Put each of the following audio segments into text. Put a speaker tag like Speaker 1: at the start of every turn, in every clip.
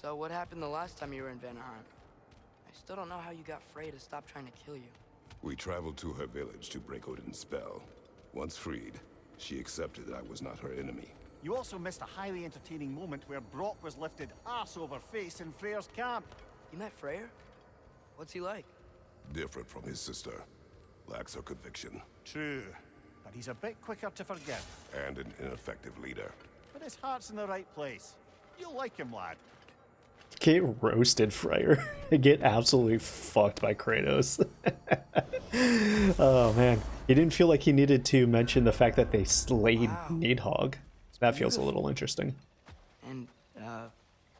Speaker 1: So what happened the last time you were in Vanaheim? I still don't know how you got Frey to stop trying to kill you.
Speaker 2: We traveled to her village to break Odin's spell. Once freed, she accepted that I was not her enemy.
Speaker 3: You also missed a highly entertaining moment where Brock was lifted ass over face in Freyr's camp.
Speaker 1: You met Freyr? What's he like?
Speaker 2: Different from his sister. Lacks her conviction.
Speaker 3: True, but he's a bit quicker to forgive.
Speaker 2: And an ineffective leader.
Speaker 3: But his heart's in the right place. You'll like him, lad.
Speaker 4: Get roasted, Freyr. Get absolutely fucked by Kratos. Oh man, he didn't feel like he needed to mention the fact that they slayed Nidhogg. That feels a little interesting.
Speaker 1: And,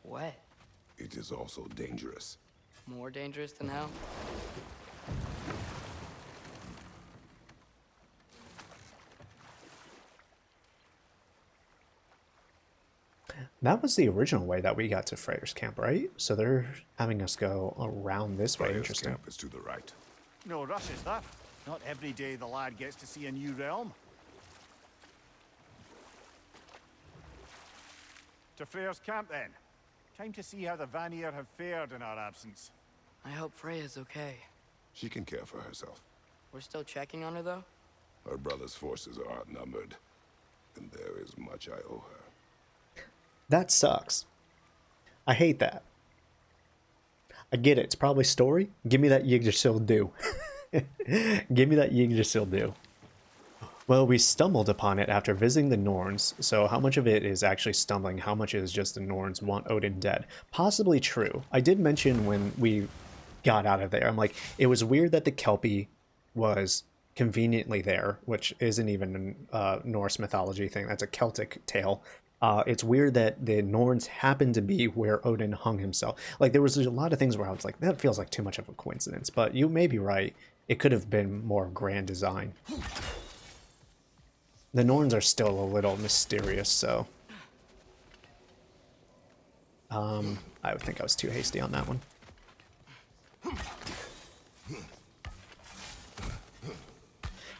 Speaker 1: wet.
Speaker 2: It is also dangerous.
Speaker 1: More dangerous than hell?
Speaker 4: That was the original way that we got to Freyr's camp, right? So they're having us go around this way.
Speaker 2: Freyr's
Speaker 4: Interesting.
Speaker 2: camp is to the right.
Speaker 3: No rush is that. Not every day the lad gets to see a new realm. To Freyr's camp then. Time to see how the Vanir have fared in our absence.
Speaker 1: I hope Freya's okay.
Speaker 2: She can care for herself.
Speaker 1: We're still checking on her, though?
Speaker 2: Her brother's forces are outnumbered, and there is much I owe her.
Speaker 4: That sucks. I hate that. I get it. It's probably story. Give me that Yggdrasil do. Give me that Yggdrasil do. Well, we stumbled upon it after visiting the Norns, so how much of it is actually stumbling, how much is just the Norns want Odin dead? Possibly true. I did mention when we got out of there, I'm like, it was weird that the Kelpie was conveniently there, which isn't even a Norse mythology thing, that's a Celtic tale. It's weird that the Norns happened to be where Odin hung himself. Like, there was a lot of things where I was like, that feels like too much of a coincidence, but you may be right. It could have been more grand design. The Norns are still a little mysterious, so... I would think I was too hasty on that one.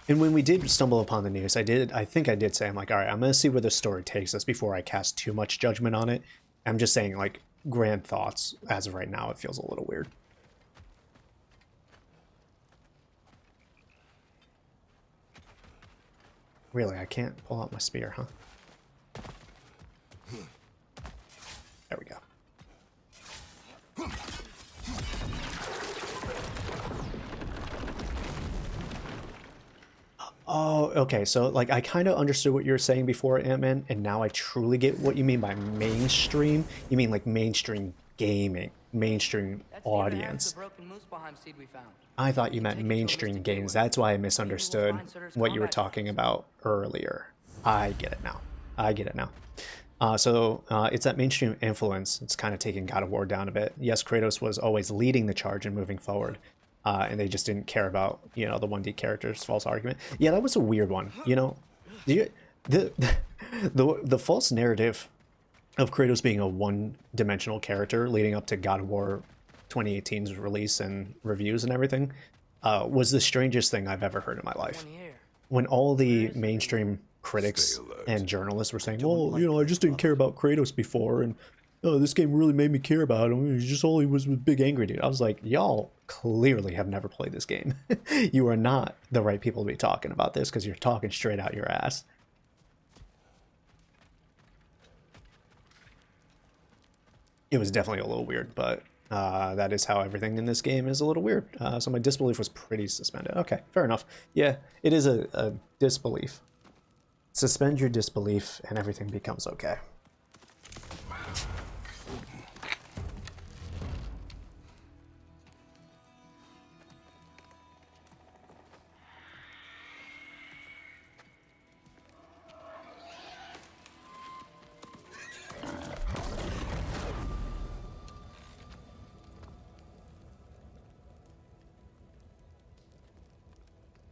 Speaker 4: And when we did stumble upon the news, I think I did say, I'm like, alright, I'm gonna see where the story takes us before I cast too much judgment on it. I'm just saying, like, grand thoughts. As of right now, it feels a little weird. Really, I can't pull out my spear, huh? There we go. Oh, okay, so, like, I kind of understood what you were saying before, Ant-Man, and now I truly get what you mean by mainstream. You mean, like, mainstream gaming, mainstream audience. I thought you meant mainstream games. That's why I misunderstood what you were talking about earlier. I get it now. I get it now. So it's that mainstream influence. It's kind of taking God of War down a bit. Yes, Kratos was always leading the charge and moving forward. And they just didn't care about, you know, the 1D characters. False argument. Yeah, that was a weird one. You know, the false narrative of Kratos being a one-dimensional character leading up to God of War 2018's release and reviews and everything was the strangest thing I've ever heard in my life. When all the mainstream critics and journalists were saying, well, you know, I just didn't care about Kratos before, and oh, this game really made me care about him. He just all he was big angry dude. I was like, y'all clearly have never played this game. You are not the right people to be talking about this because you're talking straight out your ass. It was definitely a little weird, but that is how everything in this game is a little weird. So my disbelief was pretty suspended. Okay, fair enough. Yeah, it is a disbelief. Suspend your disbelief and everything becomes okay.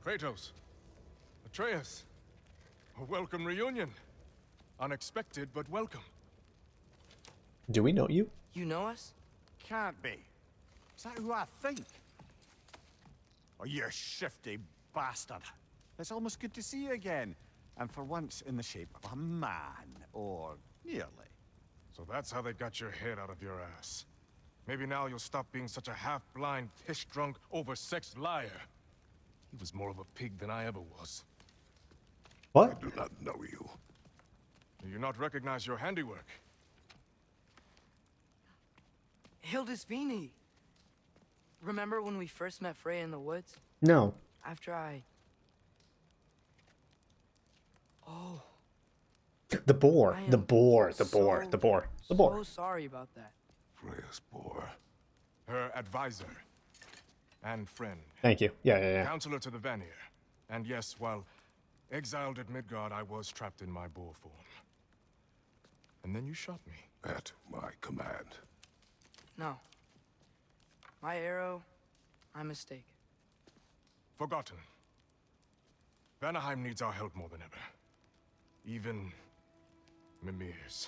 Speaker 5: Kratos, Atreus, a welcome reunion. Unexpected, but welcome.
Speaker 4: Do we know you?
Speaker 1: You know us?
Speaker 3: Can't be. Is that who I think? Oh, you shifty bastard. It's almost good to see you again. And for once in the shape of a man, or nearly.
Speaker 5: So that's how they got your head out of your ass. Maybe now you'll stop being such a half-blind, piss-drunk, oversexed liar. He was more of a pig than I ever was.
Speaker 4: What?
Speaker 2: I do not know you.
Speaker 5: Do you not recognize your handiwork?
Speaker 1: Hildisvini! Remember when we first met Freya in the woods?
Speaker 4: No.
Speaker 1: After I... Oh.
Speaker 4: The boar.
Speaker 1: I
Speaker 4: The
Speaker 1: am
Speaker 4: boar. The
Speaker 1: so,
Speaker 4: boar. The boar. The boar.
Speaker 1: So sorry about that.
Speaker 2: Freya's boar.
Speaker 5: Her advisor. And friend.
Speaker 4: Thank you. Yeah.
Speaker 5: Counselor to the Vanir. And yes, while exiled at Midgard, I was trapped in my boar form. And then you shot me.
Speaker 2: At my command.
Speaker 1: No. My arrow, my mistake.
Speaker 5: Forgotten. Vanaheim needs our help more than ever. Even Mimir's.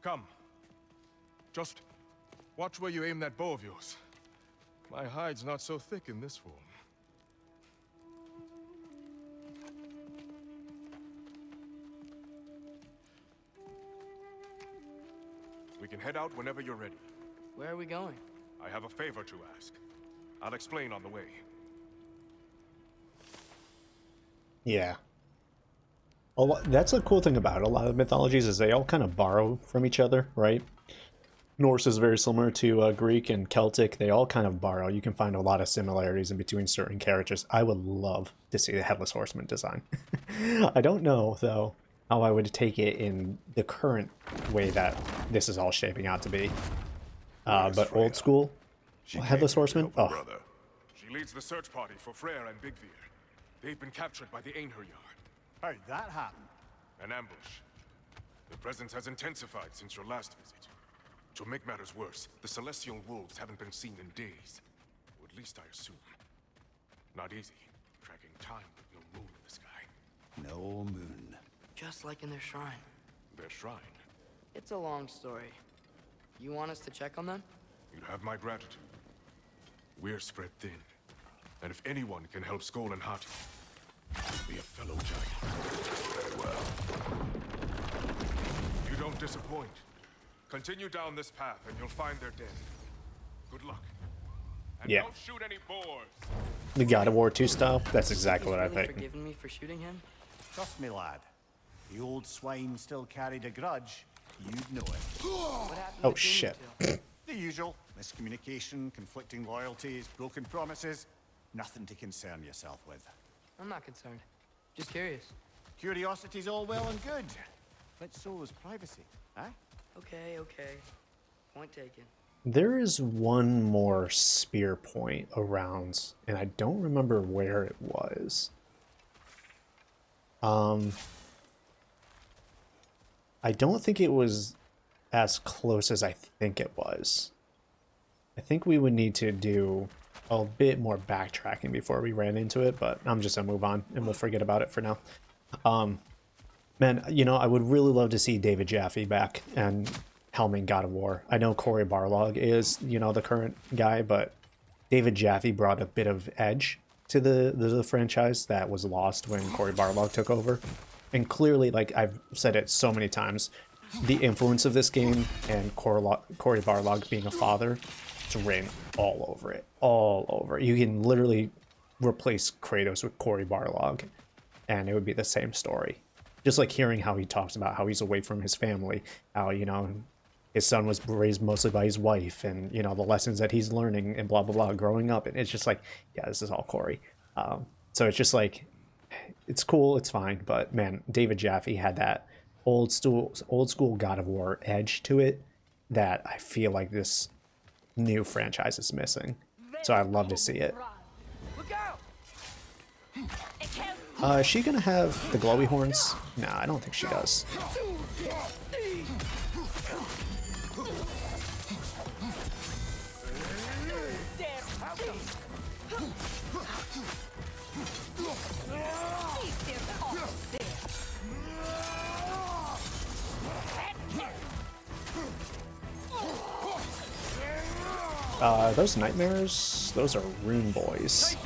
Speaker 5: Come. Just watch where you aim that bow of yours. My hide's not so thick in this form. We can head out whenever you're ready.
Speaker 1: Where are we going?
Speaker 5: I have a favor to ask. I'll explain on the way.
Speaker 4: Yeah. That's a cool thing about a lot of mythologies is they all kind of borrow from each other, right? Norse is very similar to Greek and Celtic. They all kind of borrow. You can find a lot of similarities in between certain characters. I would love to see the Headless Horseman design. I don't know, though, how I would take it in the current way that this is all shaping out to be. But old school, Headless Horseman, oh.
Speaker 2: Brother.
Speaker 5: She leads the search party for Freyr and Bigvir. They've been captured by the Einherjar.
Speaker 3: How'd that happen?
Speaker 5: An ambush. The presence has intensified since your last visit. To make matters worse, the Celestial Wolves haven't been seen in days. Or at least I assume. Not easy, tracking time with no moon in the sky.
Speaker 3: No moon.
Speaker 1: Just like in their shrine.
Speaker 5: Their shrine.
Speaker 1: It's a long story. You want us to check on them?
Speaker 5: You have my gratitude. We're spread thin. And if anyone can help Skoll and Hati, be a fellow giant. Very well. You don't disappoint. Continue down this path and you'll find their dead. Good luck. And
Speaker 4: Yeah.
Speaker 5: don't shoot any boars.
Speaker 4: The God of War 2 style, that's exactly what I
Speaker 1: He's really
Speaker 4: think.
Speaker 1: forgiven me for shooting him?
Speaker 3: Trust me, lad. The old swine still carried a grudge. You'd know it.
Speaker 1: What happened
Speaker 4: Oh,
Speaker 1: to
Speaker 4: shit.
Speaker 1: Demon
Speaker 3: The usual. Miscommunication, conflicting loyalties, broken promises. Nothing to concern yourself with.
Speaker 1: I'm not concerned. Just curious.
Speaker 3: Curiosity's all well and good. But so is privacy, eh?
Speaker 1: Okay. Point taken.
Speaker 4: There is one more spear point around, and I don't remember where it was. I don't think it was as close as I think it was. I think we would need to do a bit more backtracking before we ran into it, but I'm just gonna move on and we'll forget about it for now. Man, you know, I would really love to see David Jaffe back and helming God of War. I know Cory Barlog is, you know, the current guy, but David Jaffe brought a bit of edge to the franchise that was lost when Cory Barlog took over. And clearly, like I've said it so many times, the influence of this game and Cory Barlog being a father, it's written all over it. All over. You can literally replace Kratos with Cory Barlog, and it would be the same story. Just like hearing how he talks about how he's away from his family, how, you know, his son was raised mostly by his wife, and, you know, the lessons that he's learning and blah, blah, blah, growing up. And it's just like, yeah, this is all Cory. So it's just like, it's cool, it's fine. But man, David Jaffe had that old school God of War edge to it that I feel like this new franchise is missing. So I'd love to see it.
Speaker 1: Look out!
Speaker 4: Is she gonna have the glowy horns? Nah, I don't think she does. Those nightmares, those are rune boys.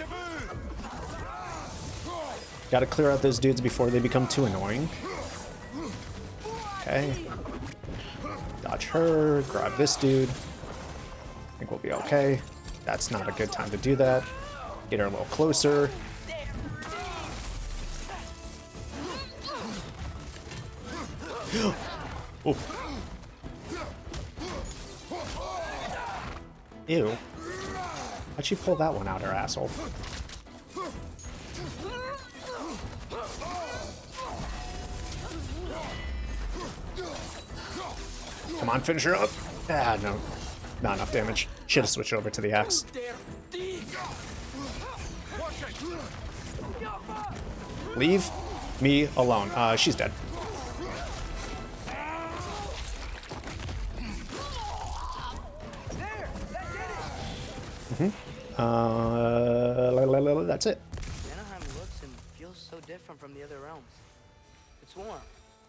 Speaker 4: Gotta clear out those dudes before they become too annoying. Okay. Dodge her, grab this dude. I think we'll be okay. That's not a good time to do that. Get her a little closer. Oh. Ew. How'd she pull that one out her asshole? Come on, finish her up. Ah, no. Not enough damage. Should have switched over to the axe. Leave me alone. She's dead. That's it.
Speaker 1: Vanaheim looks and feels so different from the other realms. It's warm,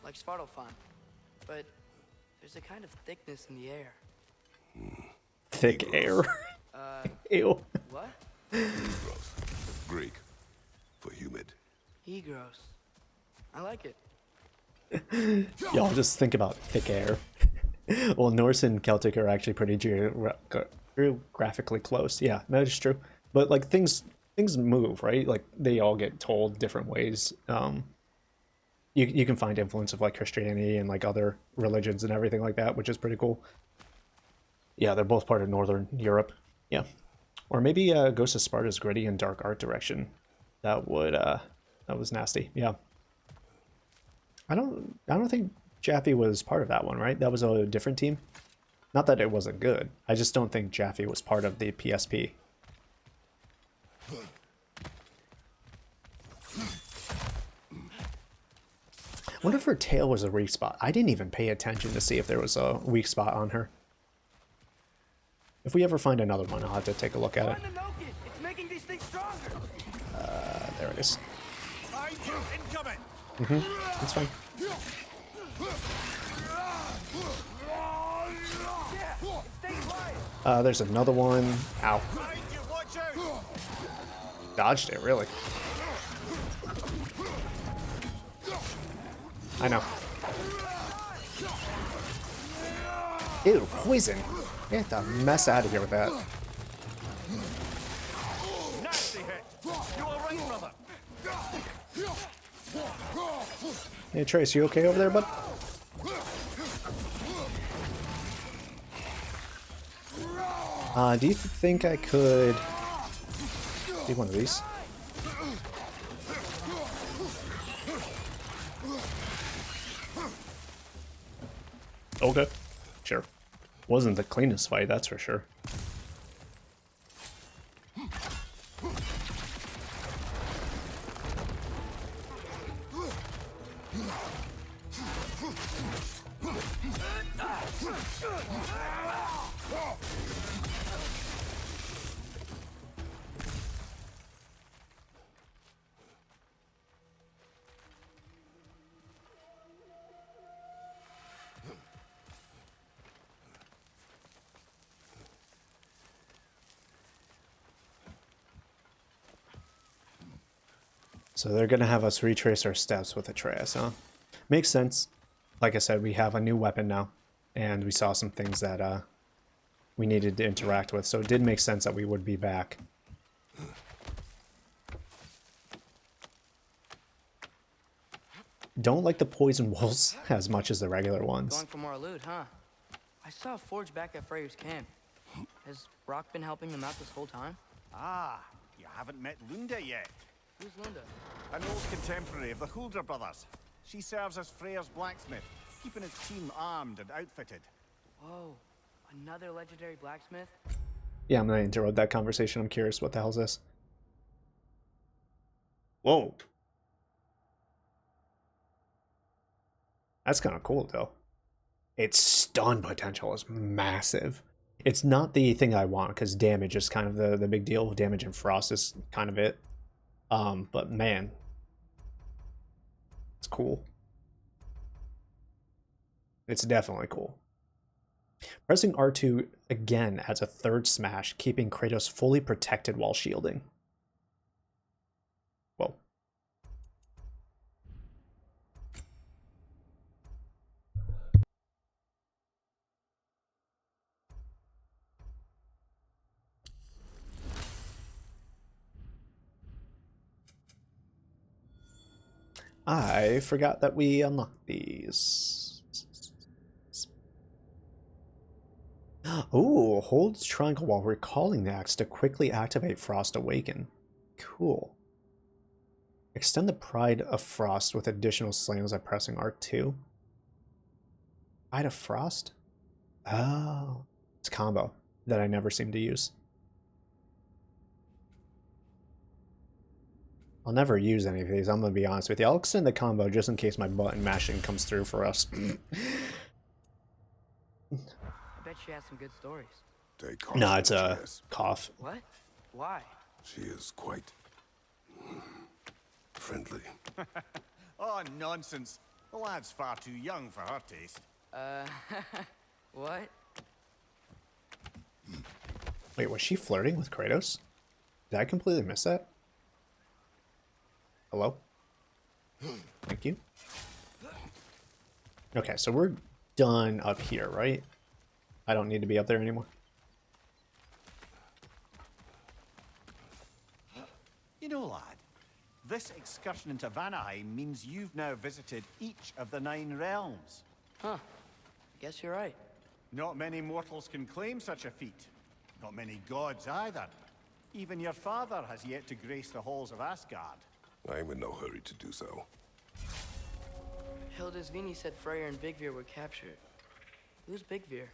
Speaker 1: like Svartalfheim, but there's a kind of thickness in the air.
Speaker 4: Thick air. Ew.
Speaker 1: What?
Speaker 2: Gross. Greek. For humid.
Speaker 1: Egros. I like it.
Speaker 4: Y'all just think about thick air. Well, Norse and Celtic are actually pretty geographically close. Yeah, that is true. But like things move, right? Like they all get told different ways. You can find influence of like Christianity and like other religions and everything like that, which is pretty cool. Yeah, they're both part of Northern Europe. Yeah, or maybe Ghost of Sparta's gritty and dark art direction. That was nasty. Yeah, I don't think Jaffe was part of that one, right? That was a different team. Not that it wasn't good. I just don't think Jaffe was part of the PSP. I wonder if her tail was a weak spot. I didn't even pay attention to see if there was a weak spot on her. If we ever find another one, I'll have to take a look at it.
Speaker 1: It's making these things stronger.
Speaker 4: There it is. That's fine. There's another one. Ow. Dodged it, really. I know. Ew, poison. Get the mess out of here with that. Hey, Trace, you okay over there, bud? Do you think I could do one of these? Okay, sure. Wasn't the cleanest fight, that's for sure. So they're going to have us retrace our steps with Atreus, huh? Makes sense. Like I said, we have a new weapon now, and we saw some things that we needed to interact with, so it did make sense that we would be back. Don't like the poison wolves as much as the regular ones.
Speaker 1: Going for more loot, huh? I saw a forge back at Freyr's camp. Has Brock been helping them out this whole time?
Speaker 3: Ah, you haven't met Lunda yet.
Speaker 1: Who's Linda?
Speaker 3: An old contemporary of the Hulder brothers. She serves as Freyr's blacksmith, keeping his team armed and outfitted.
Speaker 1: Whoa, another legendary blacksmith?
Speaker 4: Yeah, I'm gonna interrupt that conversation. I'm curious, what the hell is this? Whoa. That's kind of cool, though. Its stun potential is massive. It's not the thing I want, because damage is kind of the big deal. Damage and frost is kind of it. But man, it's cool. It's definitely cool. Pressing R2 again adds a third smash, keeping Kratos fully protected while shielding. Whoa. I forgot that we unlocked these. Oh, hold triangle while recalling the axe to quickly activate Frost Awaken. Cool. Extend the Pride of Frost with additional slings by pressing R2. Pride of Frost? Oh, it's a combo that I never seem to use. I'll never use any of these, I'm gonna be honest with you. I'll extend the combo just in case my button mashing comes through for us.
Speaker 1: I bet she has some good stories.
Speaker 2: Take caution,
Speaker 4: No, it's a
Speaker 2: Jess.
Speaker 4: cough.
Speaker 1: What? Why?
Speaker 2: She is quite friendly.
Speaker 3: Oh, nonsense. The lad's far too young for her taste.
Speaker 1: What?
Speaker 4: Wait, was she flirting with Kratos? Did I completely miss that? Hello? Thank you. Okay, so we're done up here, right? I don't need to be up there anymore.
Speaker 3: You know, lad, this excursion into Vanaheim means you've now visited each of the 9 realms.
Speaker 1: Huh. I guess you're right.
Speaker 3: Not many mortals can claim such a feat. Not many gods either. Even your father has yet to grace the halls of Asgard.
Speaker 2: I am in no hurry to do so.
Speaker 1: Hildisvini said Freyr and Bigvir were captured. Who's Bigvir?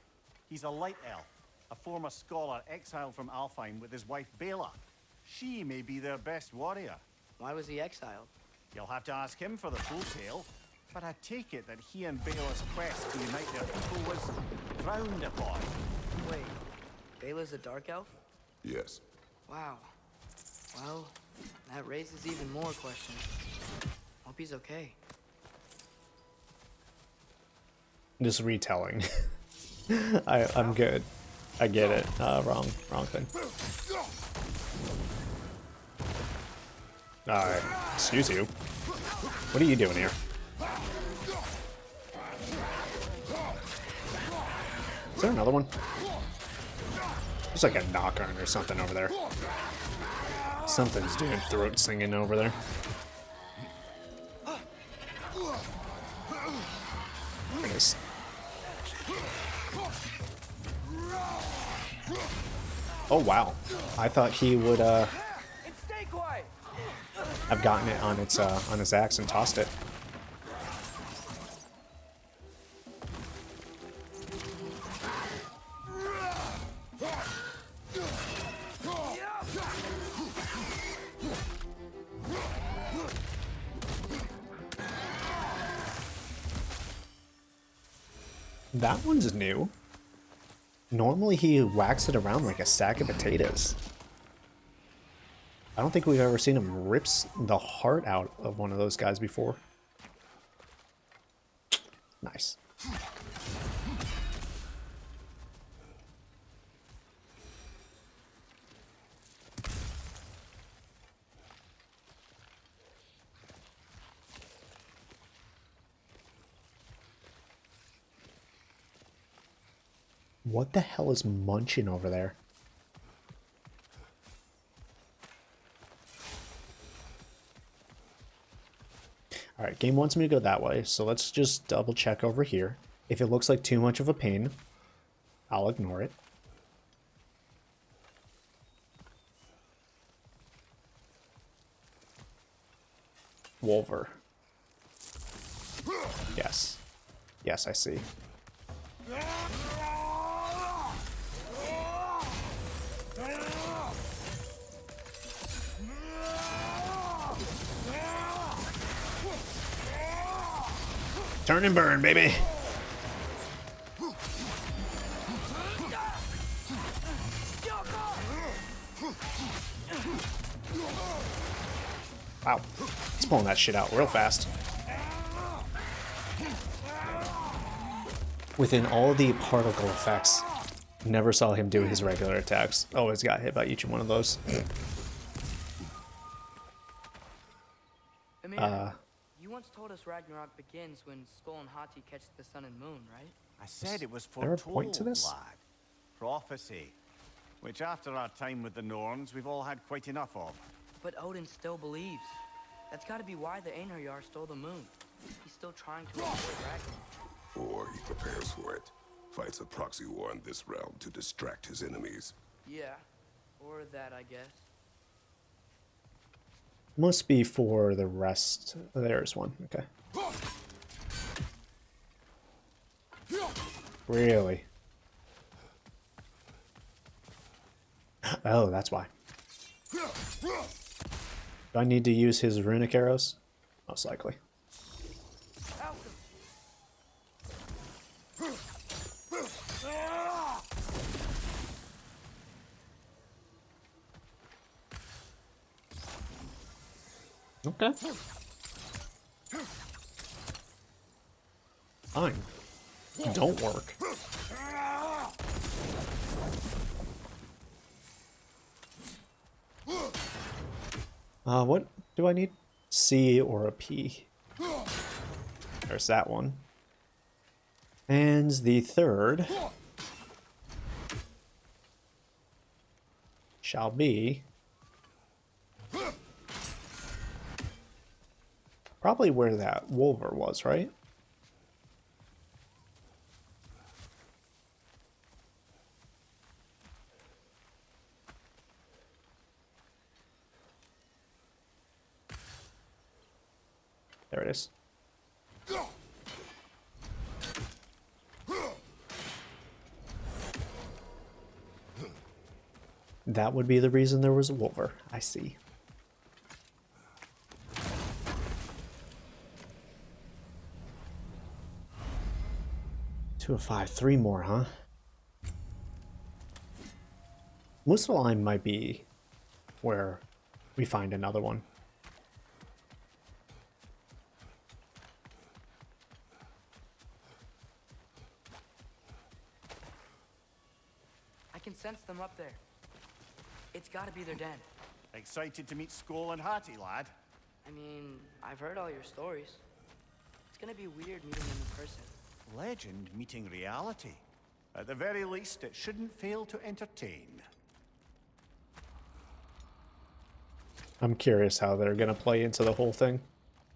Speaker 3: He's a light elf, a former scholar exiled from Alfheim with his wife Bela. She may be their best warrior.
Speaker 1: Why was he exiled?
Speaker 3: You'll have to ask him for the full tale, but I take it that he and Bela's quest to unite their people was frowned upon.
Speaker 1: Wait, Bela's a dark elf?
Speaker 2: Yes.
Speaker 1: Wow. Well, that raises even more questions. Hope he's okay.
Speaker 4: Just retelling. I'm good. I get it. Wrong thing. Alright, excuse you. What are you doing here? Is there another one? There's like a knock-on or something over there. Something's doing throat singing over there. There it is. Oh wow. I thought he would have gotten it on his axe and tossed it. That one's new. Normally he whacks it around like a sack of potatoes. I don't think we've ever seen him rips the heart out of one of those guys before. Nice. What the hell is munching over there? Alright, game wants me to go that way, so let's just double check over here. If it looks like too much of a pain, I'll ignore it. Wolver. Yes. Yes, I see. Turn and burn, baby. Wow. He's pulling that shit out real fast. Within all the particle effects, never saw him do his regular attacks. Always got hit by each one of those.
Speaker 1: You once told us Ragnarok begins when Skull and Hati catch the sun and moon, right?
Speaker 3: I said it was
Speaker 4: there a
Speaker 3: foretold,
Speaker 4: point to this?
Speaker 3: lad. Prophecy. Which after our time with the Norns, we've all had quite enough of.
Speaker 1: But Odin still believes. That's gotta be why the Einherjar stole the moon. He's still trying to avoid Ragnarok.
Speaker 2: Or he prepares for it. Fights a proxy war in this realm to distract his enemies.
Speaker 1: Yeah, or that, I guess.
Speaker 4: Must be for the rest. There's one. Okay. Really? Oh, that's why. Do I need to use his runic arrows? Most likely. Okay. Fine. Don't work. What do I need? C or a P? There's that one. And the third shall be probably where that Wolver was, right? There it is. That would be the reason there was a Wolver. I see. 2 of 5. 3 more, huh? Muspelheim might be where we find another one.
Speaker 1: I can sense them up there. It's gotta be their den.
Speaker 3: Excited to meet Skoll and Hattie, lad?
Speaker 1: I mean, I've heard all your stories. It's gonna be weird meeting them in person.
Speaker 3: Legend meeting reality. At the very least, it shouldn't fail to entertain.
Speaker 4: I'm curious how they're gonna play into the whole thing.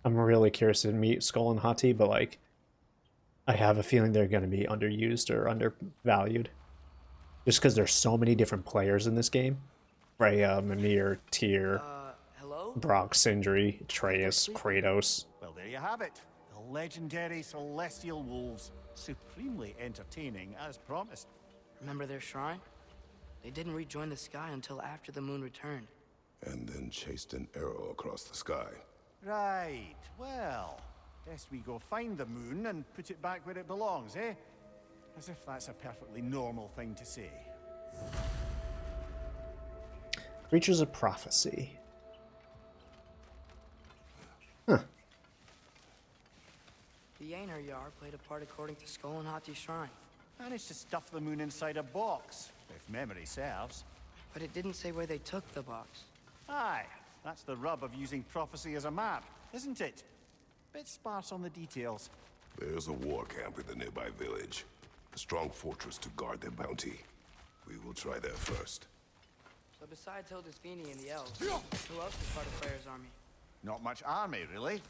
Speaker 4: I'm really curious to meet Skoll and Hati, but like, I have a feeling they're gonna be underused or undervalued. Just because there's so many different players in this game. Freya, Mimir, Tyr,
Speaker 1: Hello?
Speaker 4: Brock, Sindri, Atreus, Kratos.
Speaker 3: Well, there you have it. The legendary celestial wolves. Supremely entertaining, as promised.
Speaker 1: Remember their shrine? They didn't rejoin the sky until after the moon returned.
Speaker 2: And then chased an arrow across the sky.
Speaker 3: Right, well, best we go find the moon and put it back where it belongs, eh? As if that's a perfectly normal thing to say.
Speaker 4: Creatures of Prophecy. Huh.
Speaker 1: The Einherjar played a part according to Skoll and Hati's shrine.
Speaker 3: Managed to stuff the moon inside a box, if memory serves.
Speaker 1: But it didn't say where they took the box.
Speaker 3: Aye, that's the rub of using prophecy as a map, isn't it? Bit sparse on the details.
Speaker 2: There's a war camp in the nearby village. A strong fortress to guard their bounty. We will try there first.
Speaker 1: So besides Hildisvini and the elves, who else is part of Freyr's army?
Speaker 3: Not much army, really.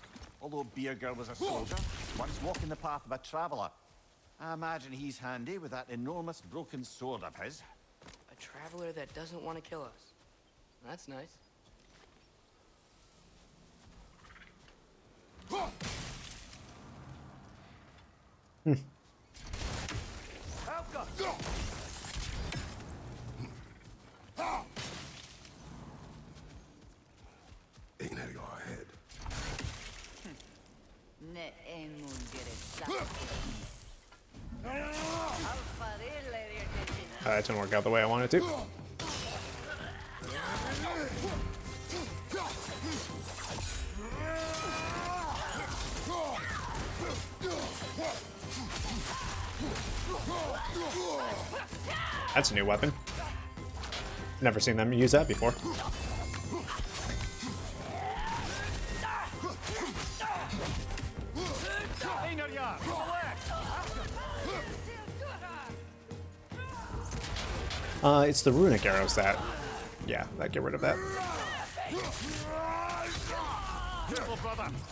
Speaker 3: Although Birger was a soldier, once walking the path of a traveler. I imagine he's handy with that enormous broken sword of his.
Speaker 1: A traveler that doesn't want to kill us. That's nice.
Speaker 2: Einherjar ahead.
Speaker 4: That didn't work out the way I wanted to. That's a new weapon. Never seen them use that before. It's the runic arrows that, yeah, that get rid of that.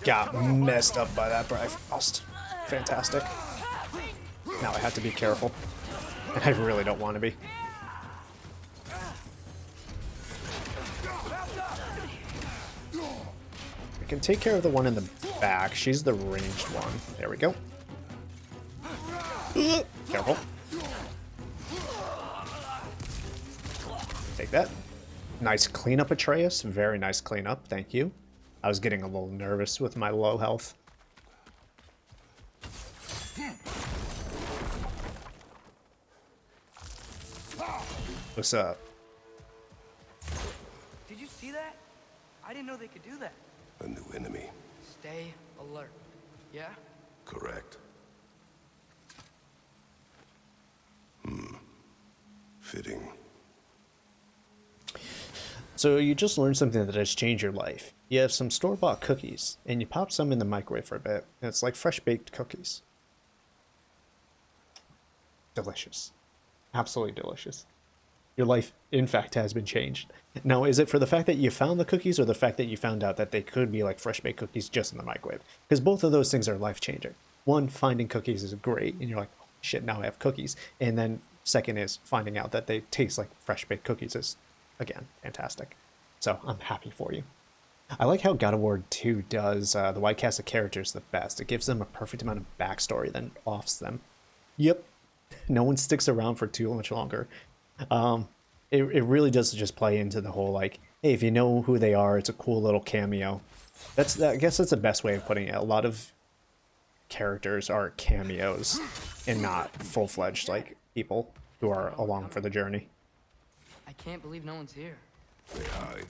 Speaker 4: got messed up by that Bifrost. Fantastic. Now I have to be careful. And I really don't want to be. We can take care of the one in the back. She's the ranged one. There we go. Careful. Take that. Nice cleanup, Atreus. Very nice cleanup. Thank you. I was getting a little nervous with my low health. What's up?
Speaker 1: Did you see that? I didn't know they could do that.
Speaker 2: A new enemy.
Speaker 1: Stay alert. Yeah?
Speaker 2: Correct. Fitting.
Speaker 4: So you just learned something that has changed your life. You have some store-bought cookies, and you pop some in the microwave for a bit, and it's like fresh-baked cookies. Delicious. Absolutely delicious. Your life, in fact, has been changed. Now, is it for the fact that you found the cookies, or the fact that you found out that they could be like fresh-baked cookies just in the microwave? Because both of those things are life-changing. One, finding cookies is great, and you're like, oh, shit, now I have cookies. And then second is finding out that they taste like fresh-baked cookies is, again, fantastic. So I'm happy for you. I like how God of War 2 does the white cast of characters the best. It gives them a perfect amount of backstory, then offs them. Yep. No one sticks around for too much longer. It really does just play into the whole, like, hey, if you know who they are, it's a cool little cameo. I guess that's the best way of putting it. A lot of characters are cameos and not full-fledged, like, people who are along for the journey.
Speaker 1: I can't believe no one's here.
Speaker 2: They hide.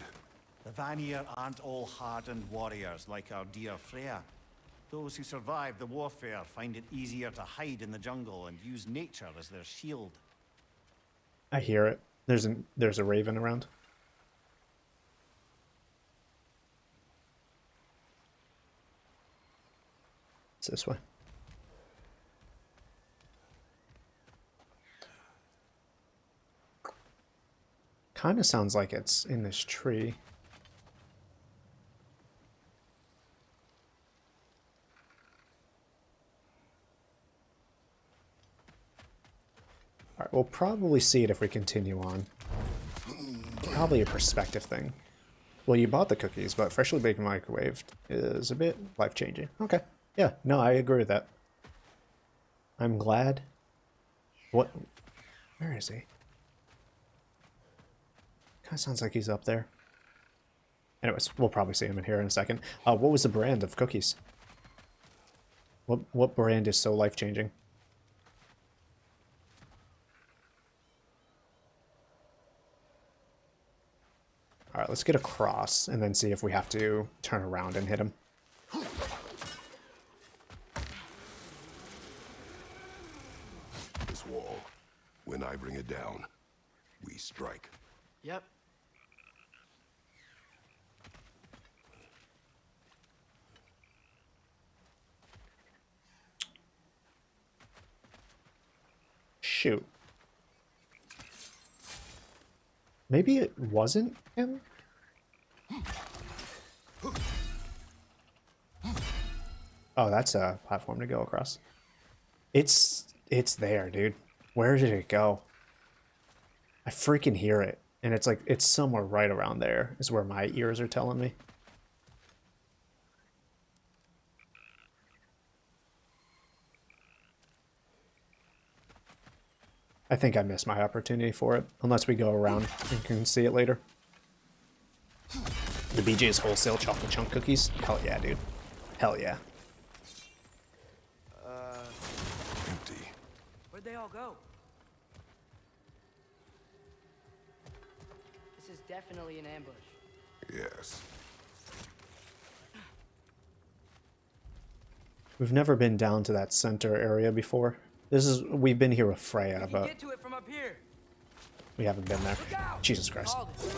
Speaker 3: The Vanir aren't all hardened warriors like our dear Freya. Those who survive the warfare find it easier to hide in the jungle and use nature as their shield.
Speaker 4: I hear it. There's a raven around. It's this way. Kind of sounds like it's in this tree. Alright, we'll probably see it if we continue on. Probably a perspective thing. Well, you bought the cookies, but freshly baked and microwaved is a bit life-changing. Okay. Yeah, no, I agree with that. I'm glad. What? Where is he? Kind of sounds like he's up there. Anyways, we'll probably see him in here in a second. What was the brand of cookies? What brand is so life-changing? Alright, let's get across and then see if we have to turn around and hit him.
Speaker 2: This wall. When I bring it down, we strike.
Speaker 1: Yep.
Speaker 4: Shoot. Maybe it wasn't him? Oh, that's a platform to go across. It's there, dude. Where did it go? I freaking hear it. And it's like, it's somewhere right around there is where my ears are telling me. I think I missed my opportunity for it, unless we go around and can see it later. The BJ's wholesale chocolate chunk cookies? Hell yeah, dude. Hell yeah.
Speaker 2: Empty.
Speaker 1: Where'd they all go? This is definitely an ambush.
Speaker 2: Yes.
Speaker 4: We've never been down to that center area before. We've been here with Freya, but
Speaker 1: Get to it from up here.
Speaker 4: we haven't been there. Jesus Christ.
Speaker 1: Called it.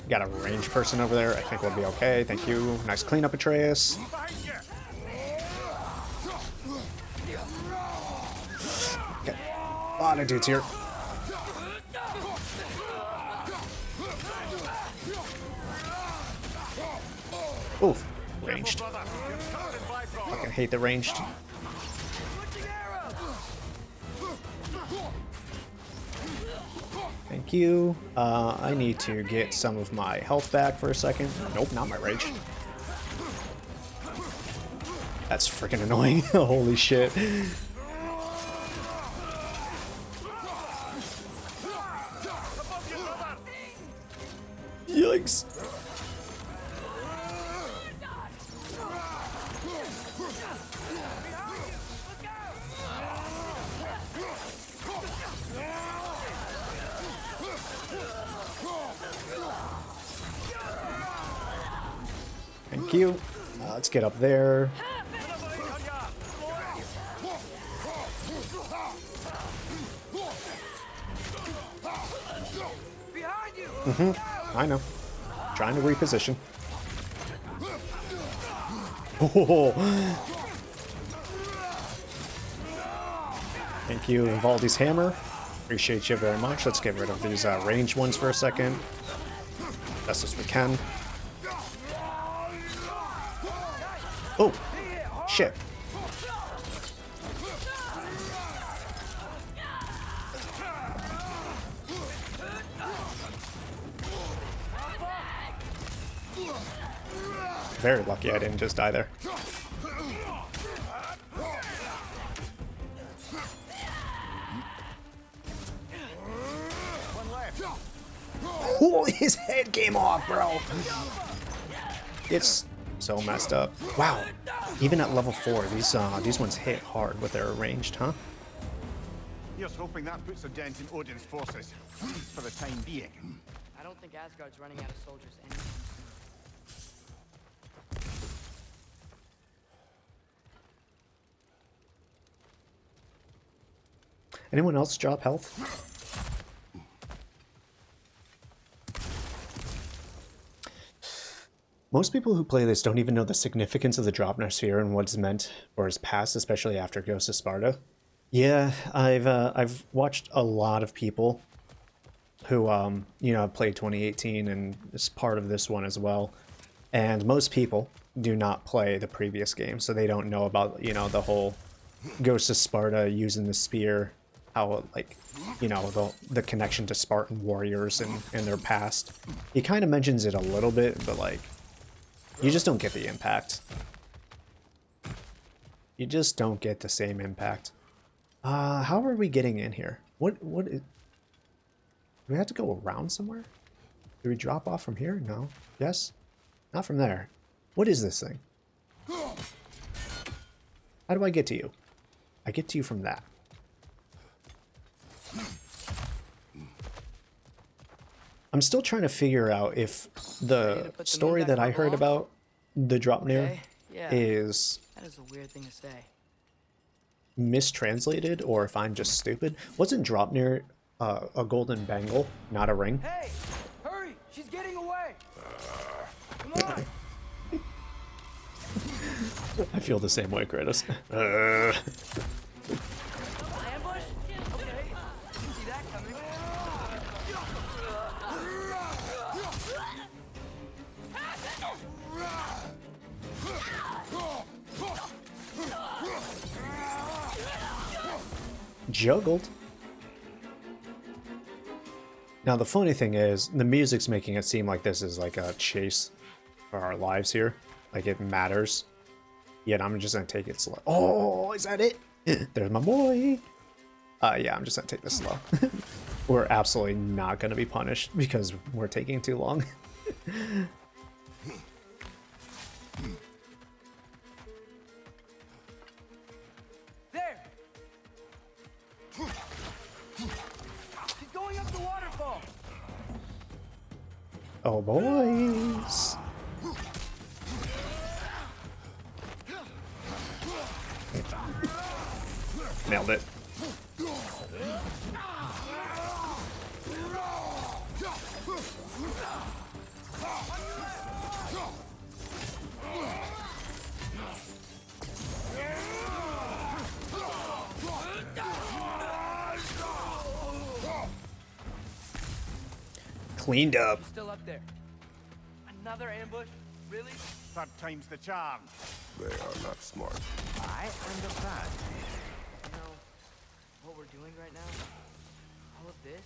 Speaker 4: Got a ranged person over there. I think we'll be okay. Thank you. Nice cleanup, Atreus. Okay. A lot of dudes here. Oof. Ranged. Fucking hate the ranged. Thank you. I need to get some of my health back for a second. Nope, not my rage. That's freaking annoying. Holy shit. Yikes. Thank you. Let's get up there. I know. Trying to reposition. Oh. Thank you, Valdi's hammer. Appreciate you very much. Let's get rid of these ranged ones for a second. Best as we can. Oh, shit. Very lucky I didn't just die there. Oh, his head came off, bro. It's so messed up. Wow. Even at level 4, these ones hit hard with their ranged, huh?
Speaker 3: Here's hoping that puts a dent in Odin's forces, for the time being.
Speaker 1: I don't think Asgard's running out of soldiers anytime soon.
Speaker 4: Anyone else drop health? Most people who play this don't even know the significance of the Dropner Sphere and what it's meant or its past, especially after Ghost of Sparta. Yeah, I've watched a lot of people who you know, played 2018 and is part of this one as well. And most people do not play the previous game, so they don't know about, you know, the whole Ghost of Sparta using the spear, how, like, you know, the connection to Spartan warriors and their past. He kind of mentions it a little bit, but like, you just don't get the impact. You just don't get the same impact. How are we getting in here? What is... Do we have to go around somewhere? Do we drop off from here? No. Yes? Not from there. What is this thing? How do I get to you? I get to you from that. I'm still trying to figure out if the story that I heard about the Dropner is
Speaker 1: that is a weird thing to say.
Speaker 4: Mistranslated, or if I'm just stupid. Wasn't Dropner a golden bangle, not a ring?
Speaker 1: Hey, hurry! She's getting away. Come on.
Speaker 4: I feel the same way, Kratos.
Speaker 1: Ambush? Okay. Didn't see that coming.
Speaker 4: Juggled. Now the funny thing is, the music's making it seem like this is like a chase for our lives here. Like it matters. Yet I'm just gonna take it slow. Oh, is that it? There's my boy. Yeah, I'm just gonna take this slow. We're absolutely not gonna be punished because we're taking too long.
Speaker 1: There. She's going up the waterfall.
Speaker 4: Oh, boys. Nailed it. Cleaned up.
Speaker 1: She's still up there. Another ambush. Really?
Speaker 3: Third time's the charm.
Speaker 2: They are not smart.
Speaker 3: I understand.
Speaker 1: You know, what we're doing right now, all of this,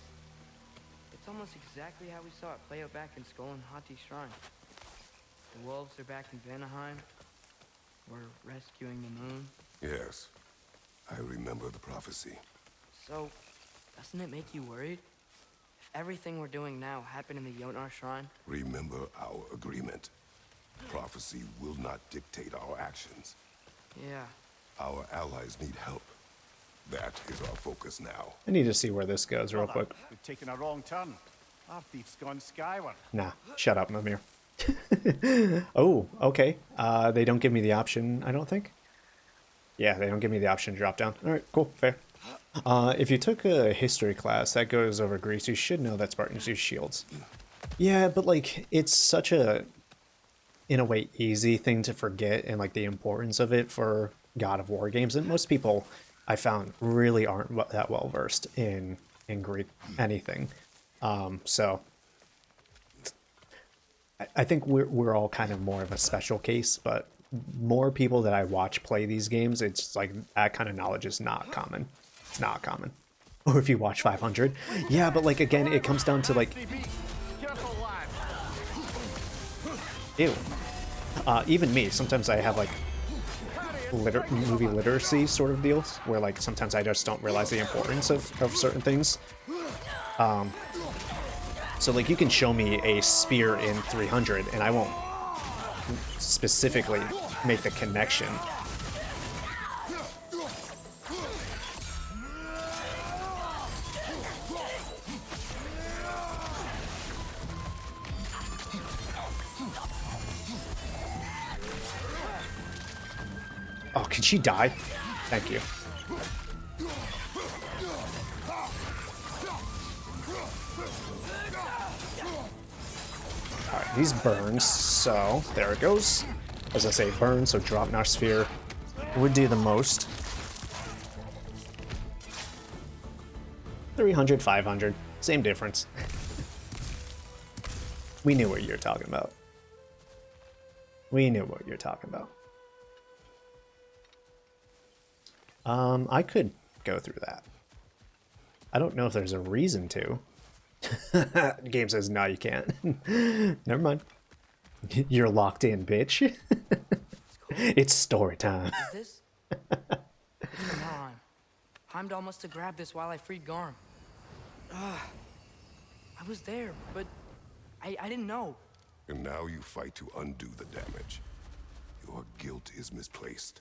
Speaker 1: it's almost exactly how we saw it play out back in Skull and Hati's shrine. The wolves are back in Vanaheim. We're rescuing the moon.
Speaker 2: Yes, I remember the prophecy.
Speaker 1: So, doesn't it make you worried? If everything we're doing now happened in the Jotnar shrine?
Speaker 2: Remember our agreement. Prophecy will not dictate our actions.
Speaker 1: Yeah.
Speaker 2: Our allies need help. That is our focus now.
Speaker 4: I need to see where this goes real
Speaker 3: Brother,
Speaker 4: quick.
Speaker 3: we've taken a wrong turn. Our thief's gone skyward.
Speaker 4: Nah, shut up, Mimir. Oh, okay. They don't give me the option, I don't think. Yeah, they don't give me the option to drop down. Alright, cool, fair. If you took a history class that goes over Greece, you should know that Spartans use shields. Yeah, but like, it's such a, in a way, easy thing to forget, and like the importance of it for God of War games. And most people, I found, really aren't that well versed in Greek anything. So I think we're all kind of more of a special case, but more people that I watch play these games, it's like that kind of knowledge is not common. It's not common. Or if you watch 500. Yeah, but like, again, it comes down to like... Ew. Even me, sometimes I have like movie literacy sort of deals, where like sometimes I just don't realize the importance of certain things. So like you can show me a spear in 300 and I won't specifically make the connection. Oh, can she die? Thank you. Alright, these burns, so there it goes. As I say, burn, so drop our sphere would do the most. 300, 500, same difference. We knew what you were talking about. We knew what you're talking about. I could go through that. I don't know if there's a reason to. The game says, no, you can't. Never mind. You're locked in, bitch. It's story time.
Speaker 1: Is this? It's from Helheim. Heimdall must have grabbed this while I freed Garm. I was there, but I didn't know.
Speaker 2: And now you fight to undo the damage. Your guilt is misplaced.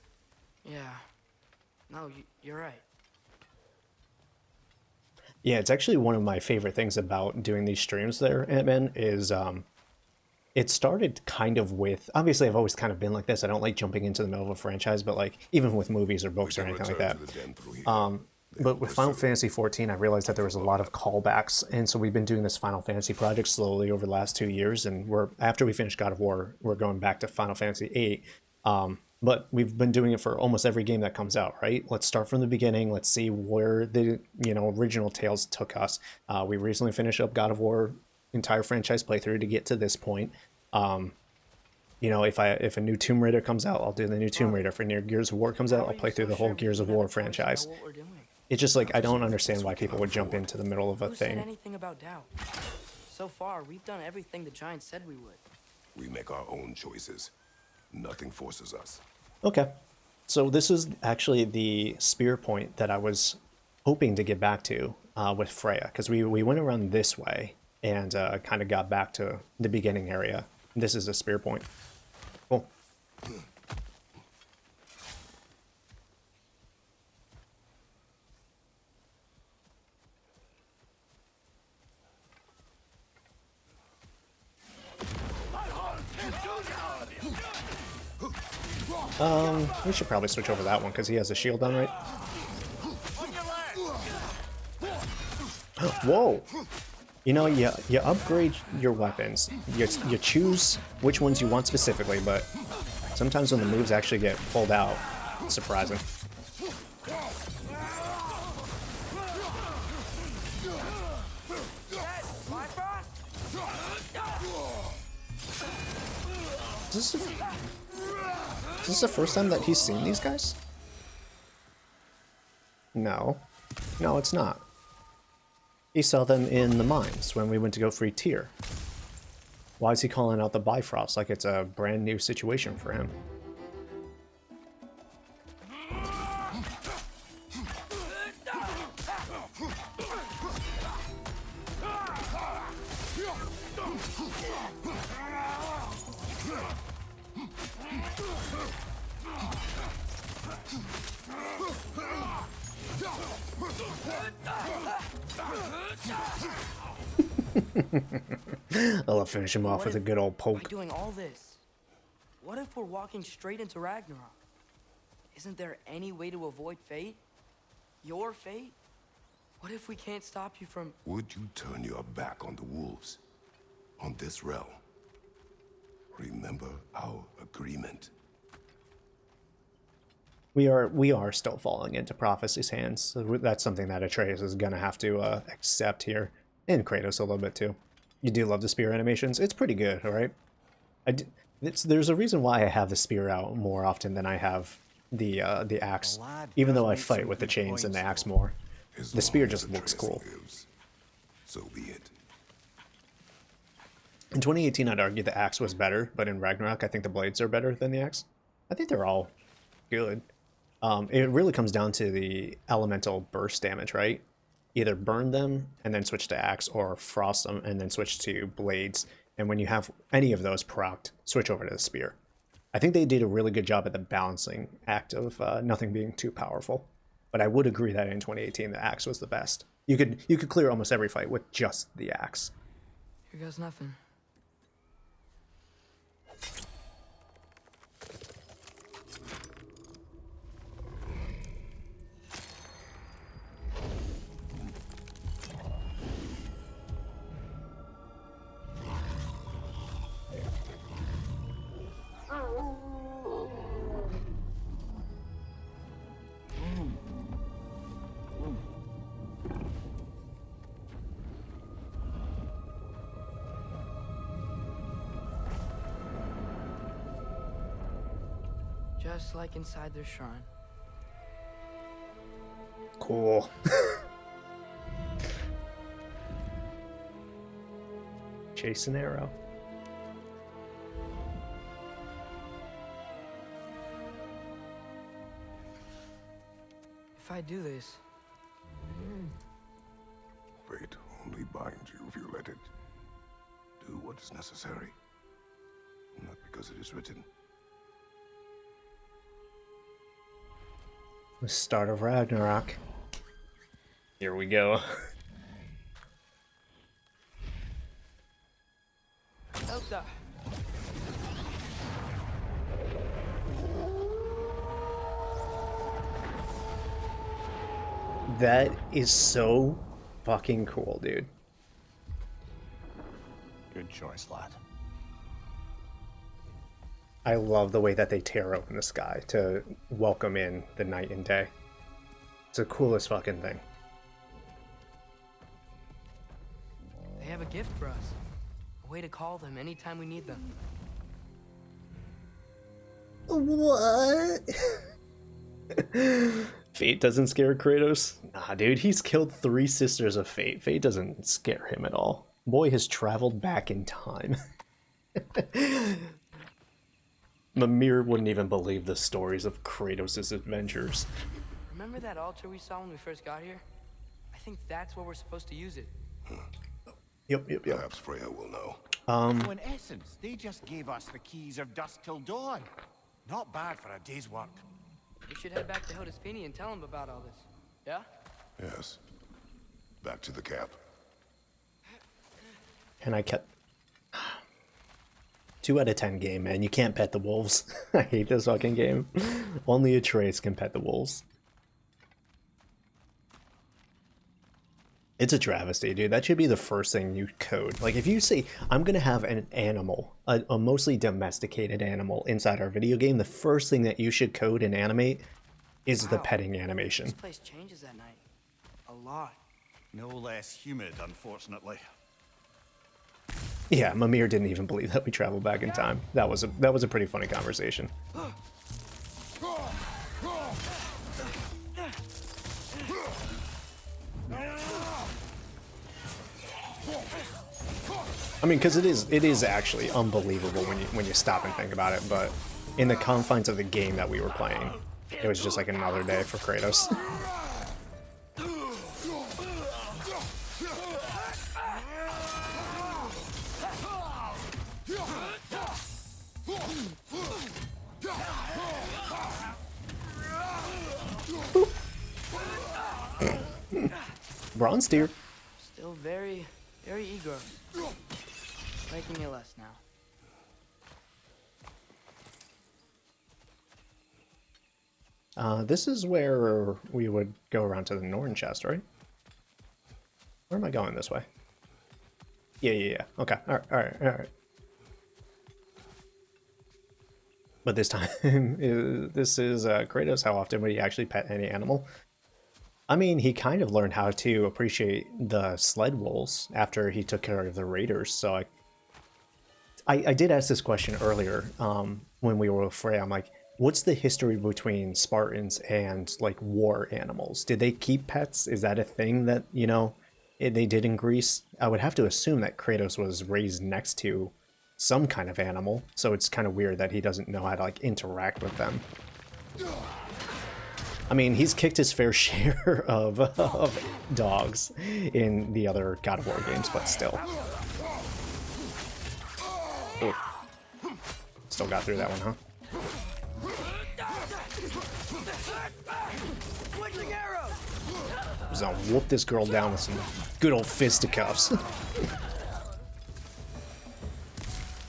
Speaker 1: Yeah. No, you're right.
Speaker 4: Yeah, it's actually one of my favorite things about doing these streams there, Ant-Man, is it started kind of with, obviously I've always kind of been like this, I don't like jumping into the middle of a franchise, but like, even with movies or books or anything like that. But with Final Fantasy XIV, I realized that there was a lot of callbacks, and so we've been doing this Final Fantasy project slowly over the last 2 years, and after we finish God of War, we're going back to Final Fantasy VIII. But we've been doing it for almost every game that comes out, right? Let's start from the beginning. Let's see where the original tales took us. We recently finished up God of War entire franchise playthrough to get to this point. If a new Tomb Raider comes out, I'll do the new Tomb Raider. If a new Gears of War comes out, I'll play through the whole Gears of War franchise. It's just like I don't understand why people would jump into the middle of a
Speaker 1: Who said
Speaker 4: thing.
Speaker 1: anything about doubt? So far, we've done everything the Giants said we would.
Speaker 2: We make our own choices. Nothing forces us.
Speaker 4: Okay. So this is actually the spear point that I was hoping to get back to with Freya, because we went around this way and kind of got back to the beginning area. This is a spear point. Cool. We should probably switch over that one because he has a shield on, right? Whoa! You know, you upgrade your weapons. You choose which ones you want specifically, but sometimes when the moves actually get pulled out, it's surprising. Is this the first time that he's seen these guys? No. No, it's not. He saw them in the mines when we went to go free Tyr. Why is he calling out the Bifrost like it's a brand new situation for him? I'll finish him off with a good old
Speaker 1: By
Speaker 4: poke.
Speaker 1: doing all this, what if we're walking straight into Ragnarok? Isn't there any way to avoid fate? Your fate? What if we can't stop you from...
Speaker 2: Would you turn your back on the wolves? On this realm? Remember our agreement.
Speaker 4: We are still falling into prophecy's hands. So that's something that Atreus is gonna have to accept here, and Kratos a little bit too. You do love the spear animations. It's pretty good, all right. There's a reason why I have the spear out more often than I have the axe, even though I fight with the chains and the axe more. The spear just looks cool.
Speaker 2: So be it.
Speaker 4: In 2018, I'd argue the axe was better, but in Ragnarok, I think the blades are better than the axe. I think they're all good. It really comes down to the elemental burst damage, right? Either burn them and then switch to axe, or frost them and then switch to blades. And when you have any of those procced, switch over to the spear. I think they did a really good job at the balancing act of nothing being too powerful. But I would agree that in 2018, the axe was the best. You could clear almost every fight with just the axe.
Speaker 1: Here goes nothing. Just like inside their shrine.
Speaker 4: Cool. Chase an arrow.
Speaker 1: If I do this,
Speaker 2: Fate only binds you if you let it. Do what is necessary. Not because it is written.
Speaker 4: The start of Ragnarok. Here we go.
Speaker 1: Elsa.
Speaker 4: That is so fucking cool, dude.
Speaker 3: Good choice, lad.
Speaker 4: I love the way that they tear open the sky to welcome in the night and day. It's the coolest fucking thing.
Speaker 1: They have a gift for us. A way to call them anytime we need them.
Speaker 4: What? Fate doesn't scare Kratos? Nah, dude, he's killed 3 sisters of Fate. Fate doesn't scare him at all. Boy has traveled back in time. Mimir wouldn't even believe the stories of Kratos' adventures.
Speaker 1: Remember that altar we saw when we first got here? I think that's where we're supposed to use it.
Speaker 4: Yep.
Speaker 2: Perhaps Freya will know.
Speaker 3: So in essence, they just gave us the keys of dusk till dawn. Not bad for a day's work.
Speaker 1: We should head back to Hildisfini and tell him about all this. Yeah?
Speaker 2: Yes. Back to the cap.
Speaker 4: And I kept 2 out of 10 game, man. You can't pet the wolves. I hate this fucking game. Only Atreus can pet the wolves. It's a travesty, dude. That should be the first thing you code. Like, if you say, I'm gonna have an animal, a mostly domesticated animal inside our video game, the first thing that you should code and animate is the petting animation.
Speaker 1: This place changes at night. A lot.
Speaker 3: No less humid, unfortunately.
Speaker 4: Yeah, Mimir didn't even believe that we traveled back in time. That was a pretty funny conversation. I mean, because it is actually unbelievable when you stop and think about it, but in the confines of the game that we were playing, it was just like another day for Kratos. Bronze tier.
Speaker 1: Still very, very eager. Making me less now.
Speaker 4: This is where we would go around to the Norn chest, right? Where am I going this way? Yeah. Okay. All right. But this time, this is Kratos. How often would he actually pet any animal? I mean, he kind of learned how to appreciate the sled wolves after he took care of the raiders. So I did ask this question earlier when we were with Freya. I'm like, what's the history between Spartans and like war animals? Did they keep pets? Is that a thing that, you know, they did in Greece? I would have to assume that Kratos was raised next to some kind of animal. So it's kind of weird that he doesn't know how to like interact with them. I mean, he's kicked his fair share of dogs in the other God of War games, but still. Ooh. Still got through that one, huh? Just gonna whoop this girl down with some good old fisticuffs.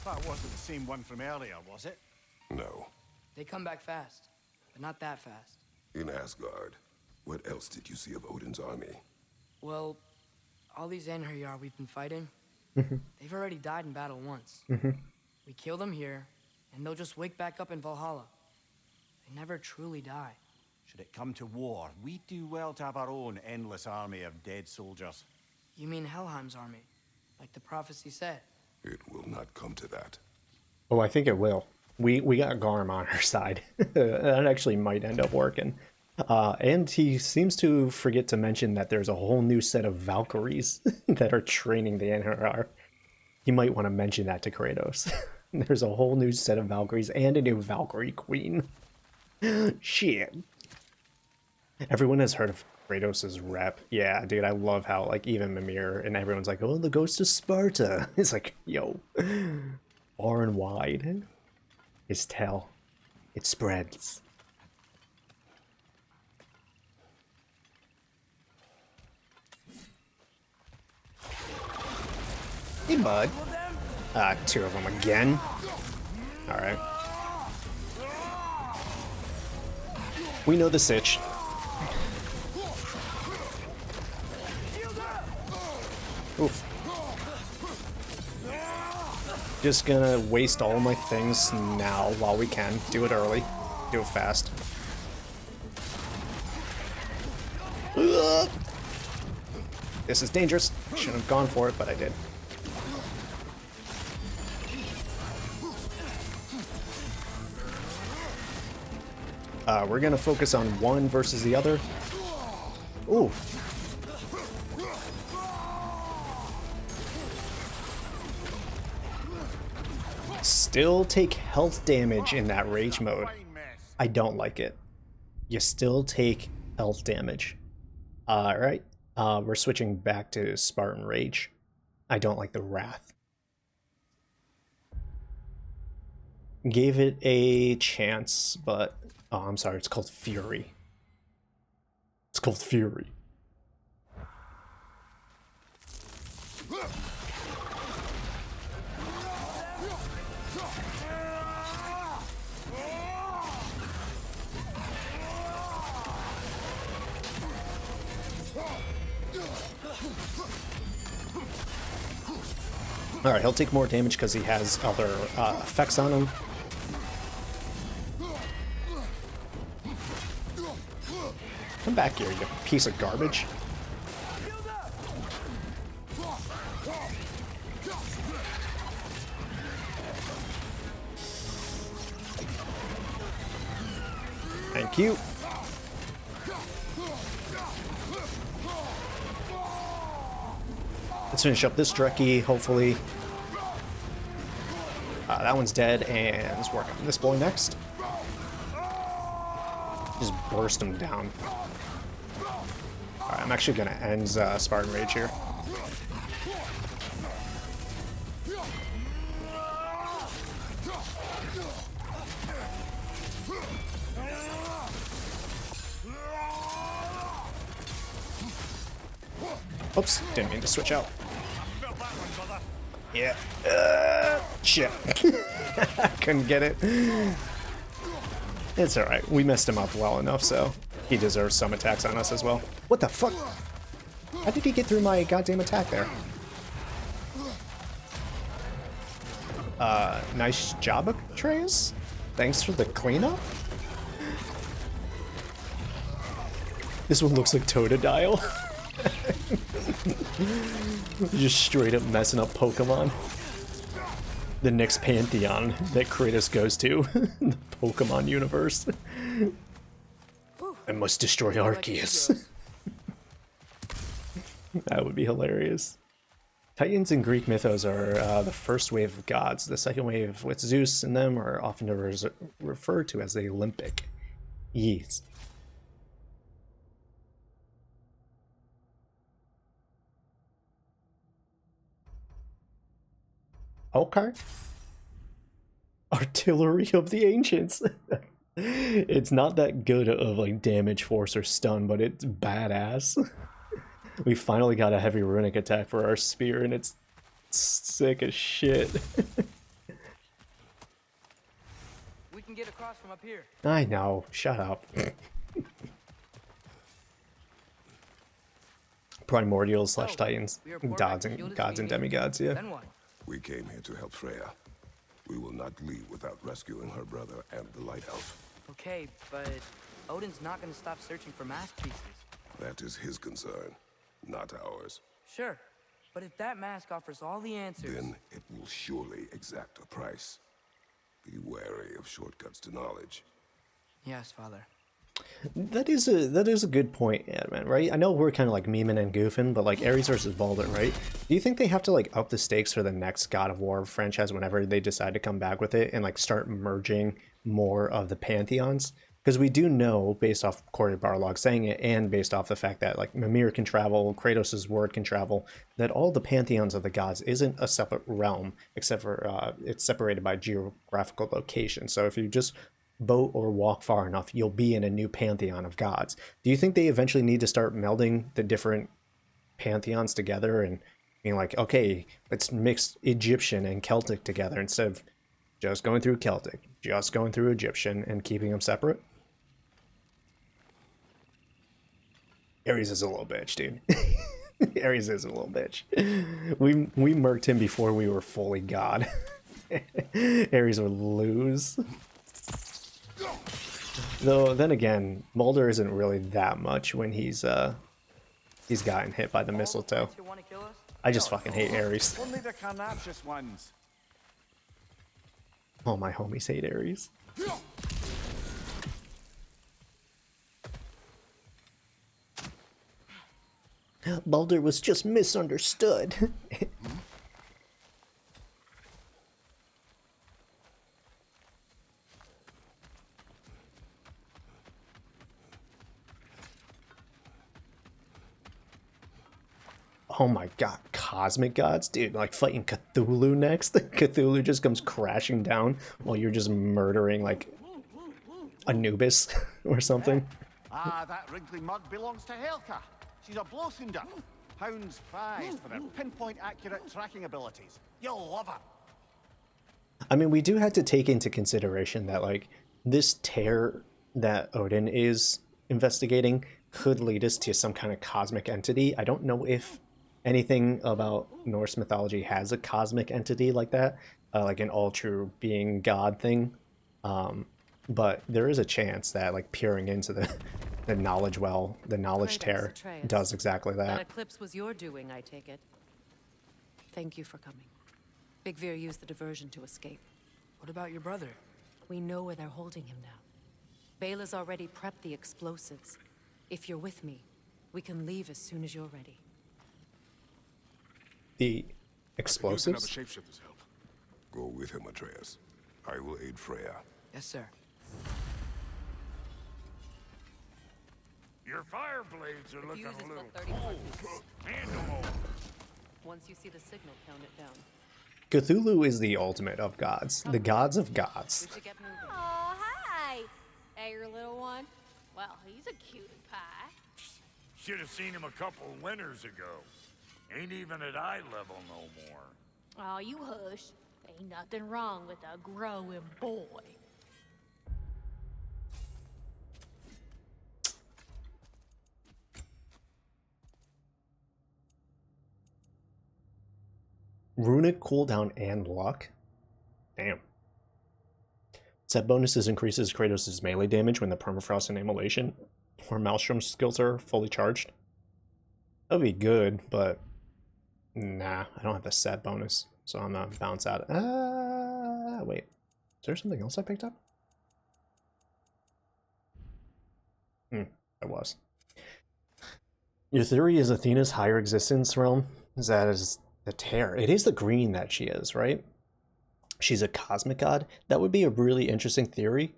Speaker 3: That wasn't the same one from earlier, was it?
Speaker 2: No.
Speaker 1: They come back fast, but not that fast.
Speaker 2: In Asgard, what else did you see of Odin's army?
Speaker 1: Well, all these Einherjar we've been fighting, they've already died in battle once. We kill them here, and they'll just wake back up in Valhalla. They never truly die.
Speaker 3: Should it come to war, we do well to have our own endless army of dead soldiers.
Speaker 1: You mean Helheim's army, like the prophecy said?
Speaker 2: It will not come to that.
Speaker 4: Oh, I think it will. We got Garm on our side. That actually might end up working. And he seems to forget to mention that there's a whole new set of Valkyries that are training the Einherjar. He might want to mention that to Kratos. There's a whole new set of Valkyries and a new Valkyrie queen. Shit. Everyone has heard of Kratos' rep. Yeah, dude, I love how, like, even Mimir and everyone's like, oh, the ghost of Sparta. It's like, yo, far and wide. His tell. It spreads. Hey, bud. Two of them again. Alright. We know the sitch. Oof. Just gonna waste all my things now while we can. Do it early. Do it fast. Ugh. This is dangerous. Shouldn't have gone for it, but I did. We're gonna focus on one versus the other. Ooh. Still take health damage in that rage mode. I don't like it. You still take health damage. Alright. We're switching back to Spartan Rage. I don't like the Wrath. Gave it a chance, but... Oh, I'm sorry, it's called Fury. It's called Fury. Alright, he'll take more damage because he has other effects on him. Come back here, you piece of cute. Let's finish up this Dreki, hopefully. That one's dead, and let's work on this boy next. Just burst him down. Alright, I'm actually gonna end Spartan Rage here. Oops, didn't mean to switch out. Yeah. Shit. Couldn't get it. It's alright. We messed him up well enough, so he deserves some attacks on us as well. What the fuck? How did he get through my goddamn attack there? Nice job, Atreus. Thanks for the cleanup. This one looks like Totodile. Just straight up messing up Pokemon. The next pantheon that Kratos goes to. The Pokemon universe. I must destroy Arceus. That would be hilarious. Titans in Greek mythos are the first wave of gods. The second wave with Zeus in them are often referred to as the Olympic. Yes. Okay. Artillery of the Ancients. It's not that good of like damage, force, or stun, but it's badass. We finally got a heavy runic attack for our spear, and it's sick as shit.
Speaker 1: We can get across from up here.
Speaker 4: I know. Shut up. Primordials / Titans. Gods and demigods, yeah.
Speaker 1: Then what?
Speaker 2: We came here to help Freya. We will not leave without rescuing her brother and the Light Elf.
Speaker 1: Okay, but Odin's not gonna stop searching for mask pieces.
Speaker 2: That is his concern, not ours.
Speaker 1: Sure, but if that mask offers all the answers...
Speaker 2: Then it will surely exact a price. Be wary of shortcuts to knowledge.
Speaker 1: Yes, Father.
Speaker 4: That is a good point, Adman, right? I know we're kind of like memeing and goofing, but like Ares versus Baldur, right? Do you think they have to like up the stakes for the next God of War franchise whenever they decide to come back with it and like start merging more of the pantheons? Because we do know, based off Cory Barlog saying it, and based off the fact that like Mimir can travel, Kratos' word can travel, that all the pantheons of the gods isn't a separate realm, except for it's separated by geographical location. So if you just boat or walk far enough, you'll be in a new pantheon of gods. Do you think they eventually need to start melding the different pantheons together and being like, okay, let's mix Egyptian and Celtic together instead of just going through Celtic, just going through Egyptian and keeping them separate? Ares is a little bitch, dude. Ares is a little bitch. We murked him before we were fully god. Ares would lose. Though then again, Mulder isn't really that much when he's gotten hit by the mistletoe. I just fucking hate Ares.
Speaker 3: Only the carnivorous ones.
Speaker 4: All my homies hate Ares. Baldur was just misunderstood. Oh my god, cosmic gods? Dude, like fighting Cthulhu next? Cthulhu just comes crashing down while you're just murdering, like, Anubis or something.
Speaker 3: Ah, that wrinkly mug belongs to Helka. She's a blowthunder. Hounds prized for their pinpoint accurate tracking abilities. You'll love her.
Speaker 4: I mean, we do have to take into consideration that, like, this tear that Odin is investigating could lead us to some kind of cosmic entity. I don't know if anything about Norse mythology has a cosmic entity like that, like an all-true being god thing. But there is a chance that, like, peering into the knowledge well, the knowledge tear, does exactly that.
Speaker 6: That eclipse was your doing, I take it. Thank you for coming. Big Veer used the diversion to escape.
Speaker 1: What about your brother?
Speaker 6: We know where they're holding him now. Bela's already prepped the explosives. If you're with me, we can leave as soon as you're ready.
Speaker 4: The
Speaker 5: Using other
Speaker 4: explosives?
Speaker 5: shapeshifters help.
Speaker 2: Go with him, Atreus. I will aid Freya.
Speaker 1: Yes, sir.
Speaker 7: Your fire blades are looking
Speaker 6: Fuse is
Speaker 7: a little
Speaker 6: about 30 heartbeats.
Speaker 7: Hand them over.
Speaker 6: Once you see the signal, count it down.
Speaker 4: Cthulhu is the ultimate of gods. The gods of gods.
Speaker 6: We should get moving.
Speaker 8: Oh, hi. Hey, your little one. Well, he's a cutie pie.
Speaker 7: Should have seen him a couple winters ago. Ain't even at eye level no more.
Speaker 8: Oh, you hush. Ain't nothing wrong with a growing boy.
Speaker 4: Runic cooldown and luck? Damn. Set bonuses increases Kratos' melee damage when the permafrost and immolation or Maelstrom skills are fully charged. That'd be good, but nah, I don't have the set bonus, so I'm not bounce out. Wait. Is there something else I picked up? There was. Your theory is Athena's higher existence realm. That is the tear. It is the green that she is, right? She's a cosmic god. That would be a really interesting theory.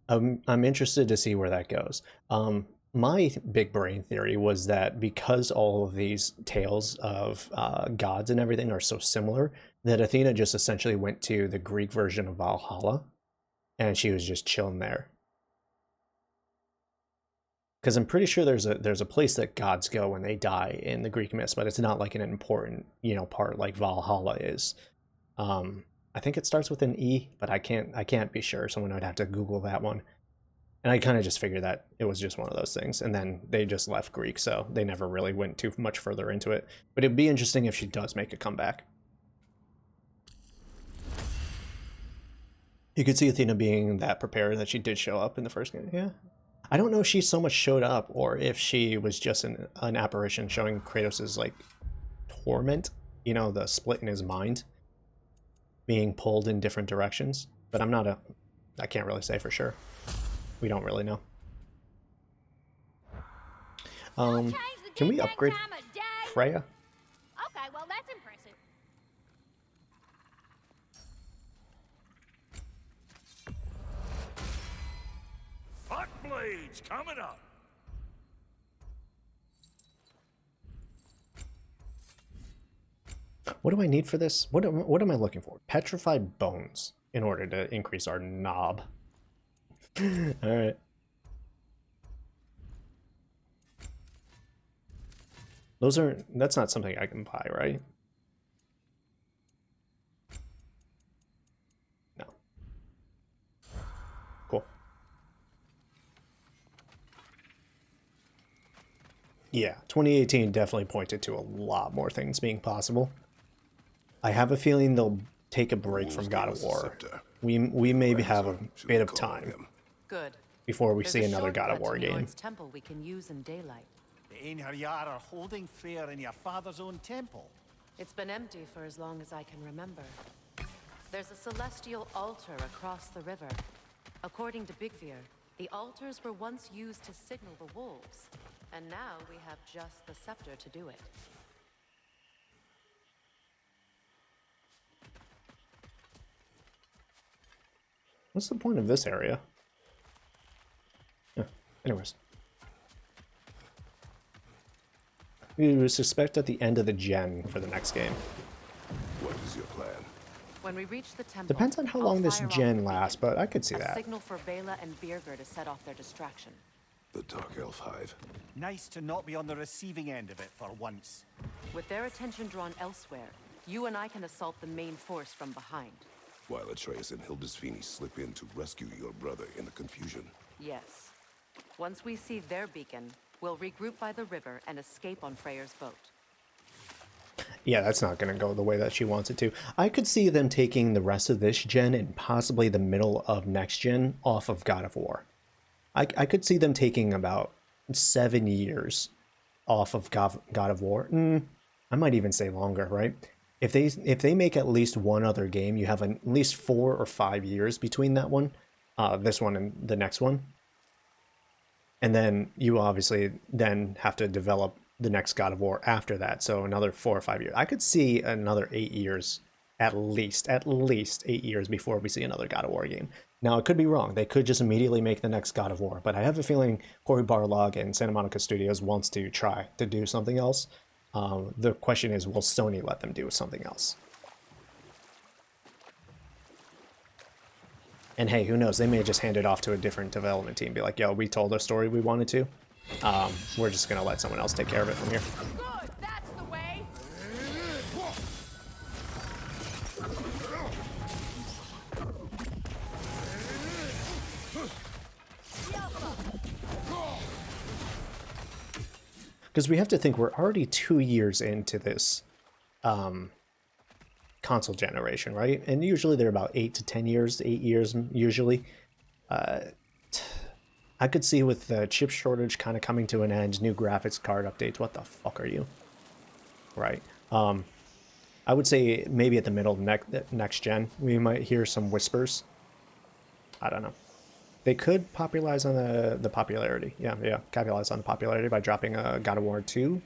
Speaker 4: I'm interested to see where that goes. My big brain theory was that because all of these tales of gods and everything are so similar, that Athena just essentially went to the Greek version of Valhalla, and she was just chilling there. Because I'm pretty sure there's a place that gods go when they die in the Greek myths, but it's not like an important, part like Valhalla is. I think it starts with an E, but I can't be sure. Someone would have to Google that one. And I kind of just figured that it was just one of those things. And then they just left Greek, so they never really went too much further into it. But it'd be interesting if she does make a comeback. You could see Athena being that prepared that she did show up in the first game. Yeah. I don't know if she so much showed up or if she was just an apparition showing Kratos' like torment, the split in his mind being pulled in different directions. But I can't really say for sure. We don't really know. Can we upgrade Freya?
Speaker 8: Okay, well, that's impressive.
Speaker 7: Hot blades coming up.
Speaker 4: What do I need for this? What am I looking for? Petrified bones in order to increase our knob. All right. That's not something I can buy, right? No. Cool. Yeah, 2018 definitely pointed to a lot more things being possible. I have a feeling they'll take a break from God of War. We maybe have a bit of time
Speaker 6: Good.
Speaker 4: before we
Speaker 6: There's
Speaker 4: see
Speaker 6: a
Speaker 4: another God of
Speaker 6: shortcut
Speaker 4: War
Speaker 6: to
Speaker 4: game.
Speaker 6: Njord's temple we can use in daylight.
Speaker 3: The Einherjar are holding Freyr in your father's own temple.
Speaker 6: It's been empty for as long as I can remember. There's a celestial altar across the river. According to Bigvir, the altars were once used to signal the wolves, and now we have just the scepter to do it.
Speaker 4: What's the point of this area? Anyways. We would suspect at the end of the gen for the next game.
Speaker 2: What is your plan?
Speaker 6: When we reach the temple,
Speaker 4: Depends on how
Speaker 6: I'll
Speaker 4: long this
Speaker 6: fire off
Speaker 4: gen
Speaker 6: the
Speaker 4: lasts,
Speaker 6: beacon,
Speaker 4: but I could see
Speaker 6: a
Speaker 4: that.
Speaker 6: signal for Bela and Birgir to set off their distraction.
Speaker 2: The Dark Elf Hive.
Speaker 3: Nice to not be on the receiving end of it for once.
Speaker 6: With their attention drawn elsewhere, you and I can assault the main force from behind.
Speaker 2: While Atreus and Hildisvini slip in to rescue your brother in the confusion.
Speaker 6: Yes. Once we see their beacon, we'll regroup by the river and escape on Freyr's boat.
Speaker 4: Yeah, that's not going to go the way that she wants it to. I could see them taking the rest of this gen and possibly the middle of next gen off of God of War. I could see them taking about 7 years off of God of War. I might even say longer, right? If they make at least one other game, you have at least 4 or 5 years between that one. this one and the next one. And then you obviously then have to develop the next God of War after that. So another 4 or 5 years. I could see another 8 years, at least 8 years before we see another God of War game. Now, it could be wrong. They could just immediately make the next God of War. But I have a feeling Cory Barlog and Santa Monica Studios wants to try to do something else. The question is, will Sony let them do something else? And hey, who knows? They may just hand it off to a different development team. Be like, yo, we told our story we wanted to. We're just going to let someone else take care of it from here.
Speaker 8: Good, that's the way.
Speaker 4: Because we have to think we're already 2 years into this console generation, right? And usually they're about 8 to 10 years, 8 years usually. I could see with the chip shortage kind of coming to an end, new graphics card updates. What the fuck are you? Right. I would say maybe at the middle of next gen, we might hear some whispers. I don't know. They could popularize on the popularity. Yeah, capitalize on the popularity by dropping a God of War 2.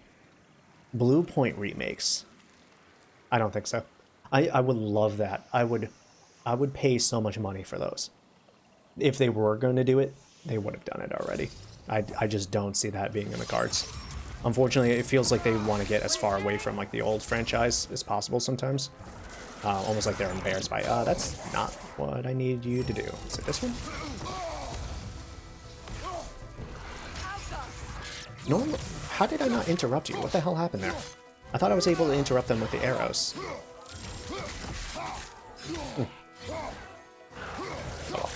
Speaker 4: Blue Point remakes. I don't think so. I would love that. I would pay so much money for those. If they were going to do it, they would have done it already. I just don't see that being in the cards. Unfortunately, it feels like they want to get as far away from like the old franchise as possible sometimes. Almost like they're embarrassed by, that's not what I need you to do. Is it this one? No, how did I not interrupt you? What the hell happened there? I thought I was able to interrupt them with the arrows. Ooh. Oh.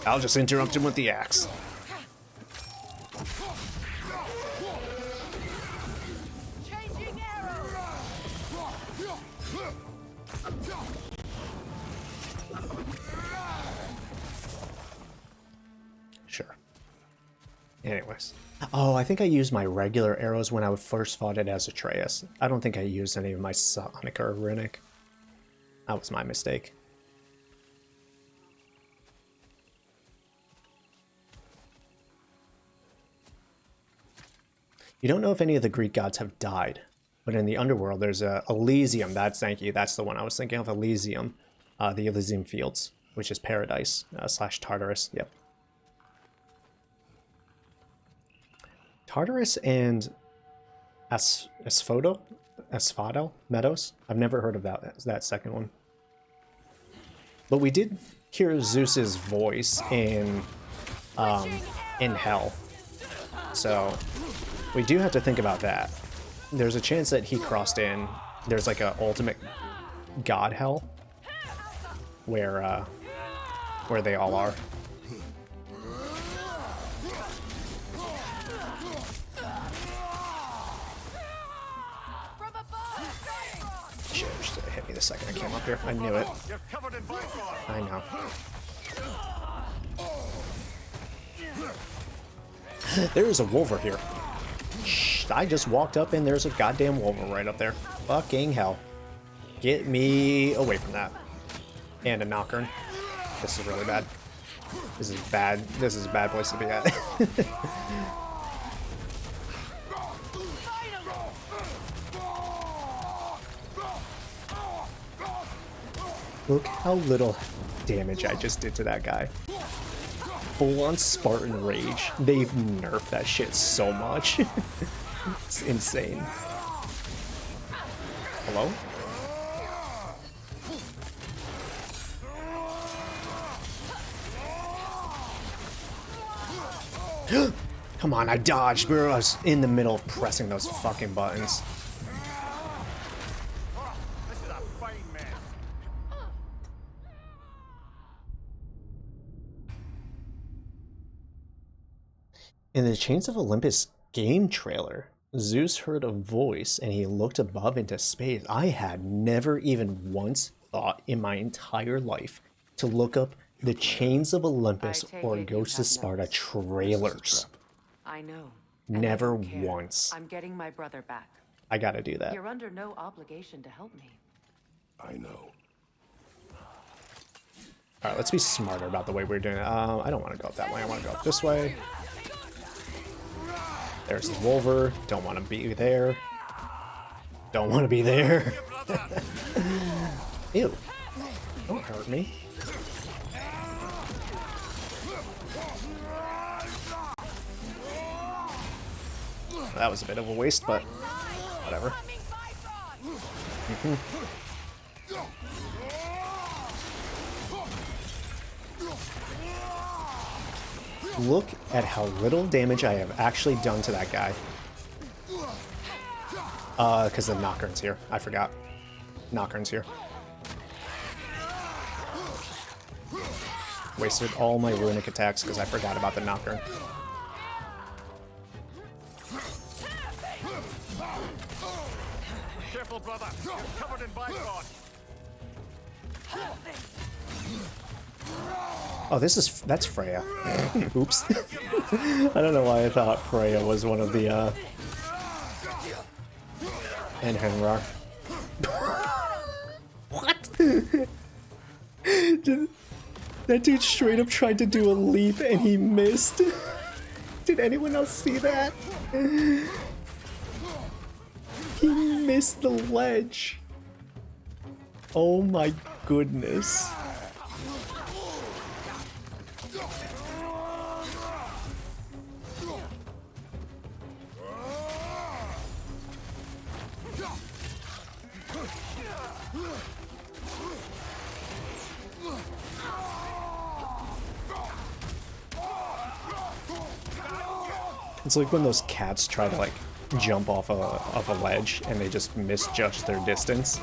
Speaker 4: I'll just interrupt him with the axe.
Speaker 8: Changing arrows.
Speaker 4: Sure. Anyways. Oh, I think I used my regular arrows when I first fought it as Atreus. I don't think I used any of my Sonic or Runic. That was my mistake. You don't know if any of the Greek gods have died, but in the underworld there's a Elysium. Thank you, that's the one I was thinking of, Elysium. The Elysium Fields, which is paradise, / Tartarus, yep. Tartarus and Asphodel Meadows. I've never heard of that second one. But we did hear Zeus's voice in hell. So we do have to think about that. There's a chance that he crossed in. There's like a ultimate god hell where they all are. Shit, just hit me the second I came up here. I knew it. I know. There's a wolver here. Shh, I just walked up and there's a goddamn wolver right up there. Fucking hell. Get me away from that. And a knocker. This is really bad. This is bad. This is a bad place to be at. Look how little damage I just did to that guy. Full-on Spartan Rage. They've nerfed that shit so much. It's insane. Hello? Come on, I dodged, bro. I was in the middle of pressing those fucking buttons. In the Chains of Olympus game trailer, Zeus heard a voice and he looked above into space. I had never even once thought in my entire life to look up the Chains of Olympus or Ghost of Sparta trailers.
Speaker 6: I know.
Speaker 4: Never once.
Speaker 6: I'm getting my brother back.
Speaker 4: I gotta do that.
Speaker 6: You're under no obligation to help me.
Speaker 2: I know.
Speaker 4: All right, let's be smarter about the way we're doing it. I don't want to go up that way. I want to go up this way. There's the Wolver. Don't want to be there. Don't want to be there. Ew. Don't hurt me. That was a bit of a waste, but whatever. Look at how little damage I have actually done to that guy. Because the Knockern's here. I forgot. Knockern's here. Wasted all my runic attacks because I forgot about the Knockern.
Speaker 3: Careful, brother. You're covered in bygone.
Speaker 4: Oh, that's Freya. Oops. I don't know why I thought Freya was one of the, Enhenrar. What? That dude straight up tried to do a leap and he missed. Did anyone else see that? He missed the ledge. Oh my goodness. It's like when those cats try to like jump off of a ledge and they just misjudge their distance.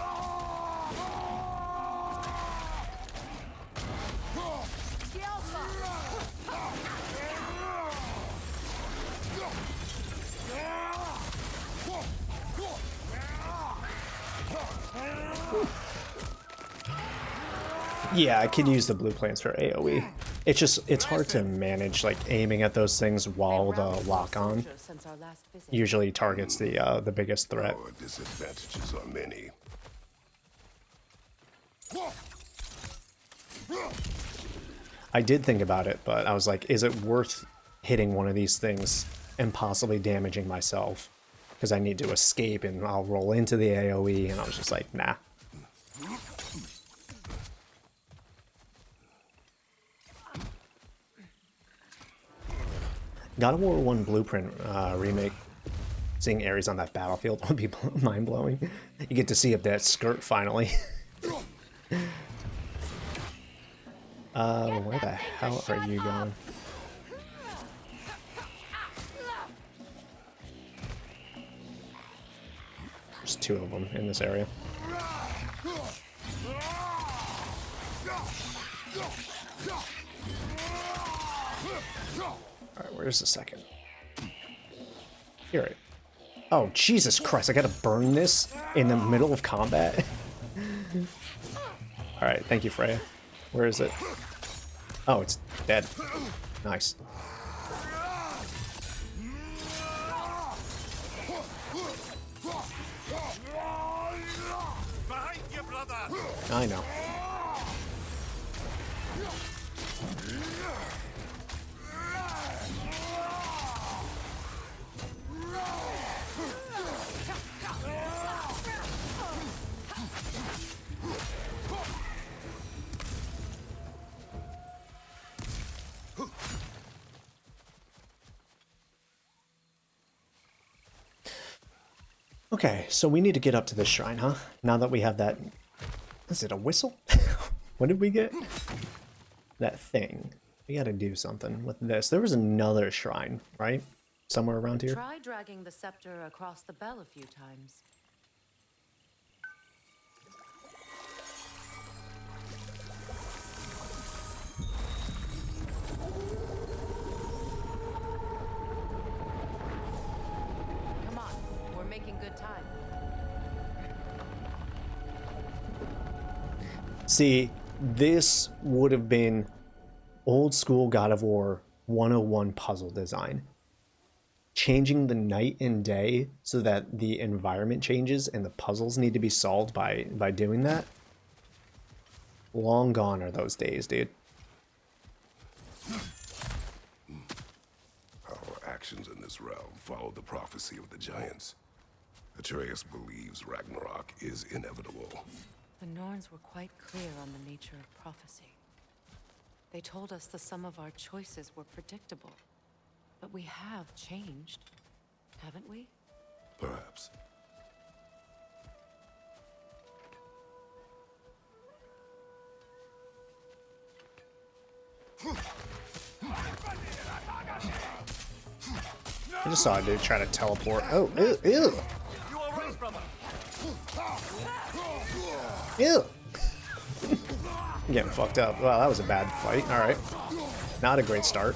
Speaker 4: Yeah, I can use the blue plants for AoE. It's hard to manage like aiming at those things while the lock on usually targets the biggest threat.
Speaker 2: Our disadvantages are many.
Speaker 4: I did think about it, but I was like, is it worth hitting one of these things and possibly damaging myself? Because I need to escape and I'll roll into the AoE, and I was just like, nah. God of War 1 Blueprint remake, seeing Ares on that battlefield would be mind-blowing. You get to see up that skirt finally. Where the hell are you going? There's two of them in this area. Alright, where's the second? Here. Oh, Jesus Christ, I gotta burn this in the middle of combat? Alright, thank you, Freya. Where is it? Oh, it's dead. Nice. I know. Okay, so we need to get up to this shrine, huh? Now that we have that... Is it a whistle? What did we get? That thing. We gotta do something with this. There was another shrine, right? Somewhere around here?
Speaker 6: Try dragging the scepter across the bell a few times. Come on, we're making good time.
Speaker 4: See, this would have been old school God of War 101 puzzle design. changing the night and day so that the environment changes and the puzzles need to be solved by doing that. Long gone are those days, dude.
Speaker 2: Our actions in this realm follow the prophecy of the giants. Atreus believes Ragnarok is inevitable.
Speaker 6: The Norns were quite clear on the nature of prophecy. They told us the sum of our choices were predictable. But we have changed, haven't we?
Speaker 2: Perhaps.
Speaker 4: I just saw a dude try to teleport. Oh, ew, ew. Ew. I'm getting fucked up. Well, that was a bad fight. Alright. Not a great start.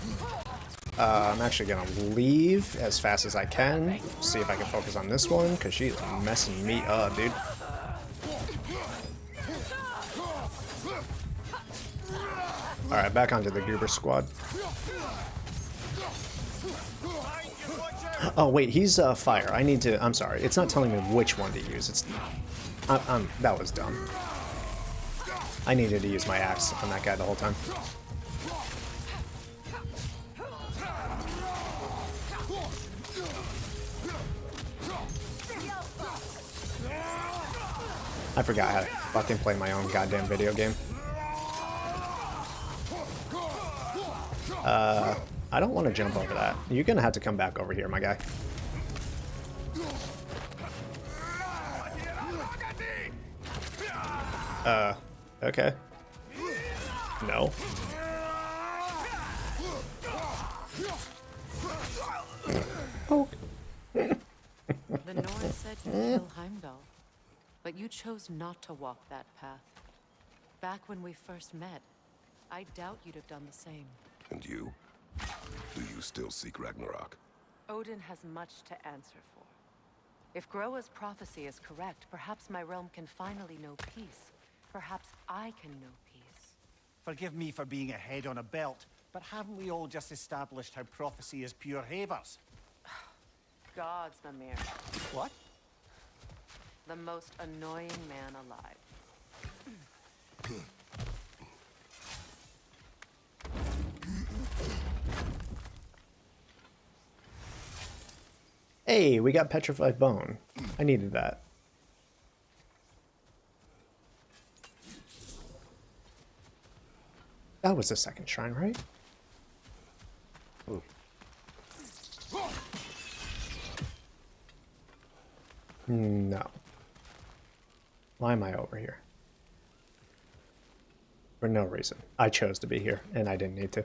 Speaker 4: I'm actually gonna leave as fast as I can. See if I can focus on this one, because she's messing me up, dude. Alright, back onto the Goober squad. Oh, wait, he's fire. I need to... I'm sorry. It's not telling me which one to use. It's... that was dumb. I needed to use my axe on that guy the whole time. I forgot how to fucking play my own goddamn video game. I don't want to jump over that. You're gonna have to come back over here, my guy. Okay. No. Oh.
Speaker 6: The Norns said you'd kill Heimdall, but you chose not to walk that path. Back when we first met, I doubt you'd have done the same.
Speaker 2: And you? Do you still seek Ragnarok?
Speaker 6: Odin has much to answer for. If Groa's prophecy is correct, perhaps my realm can finally know peace. Perhaps I can know peace.
Speaker 3: Forgive me for being a head on a belt, but haven't we all just established how prophecy is pure havers?
Speaker 6: Gods, Mimir.
Speaker 3: What?
Speaker 6: The most annoying man alive.
Speaker 4: Hey, we got petrified bone. I needed that. That was the second shrine, right? Ooh. No. Why am I over here? For no reason. I chose to be here, and I didn't need to.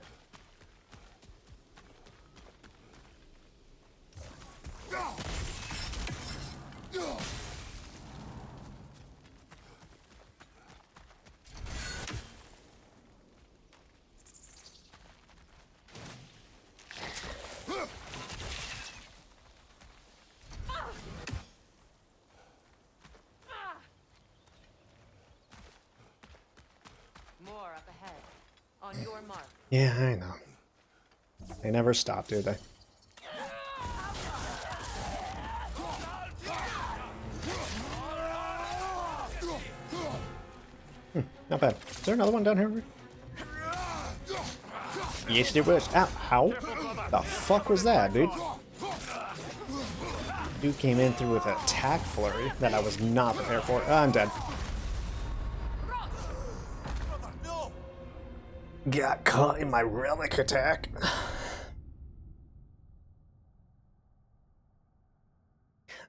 Speaker 6: More up ahead. On your mark.
Speaker 4: Yeah, I know. They never stop, do they? Not bad. Is there another one down here? Yes, there was. Ow, how? The fuck was that, dude? Dude came in through with an attack flurry that I was not prepared for. I'm dead. Got caught in my relic attack.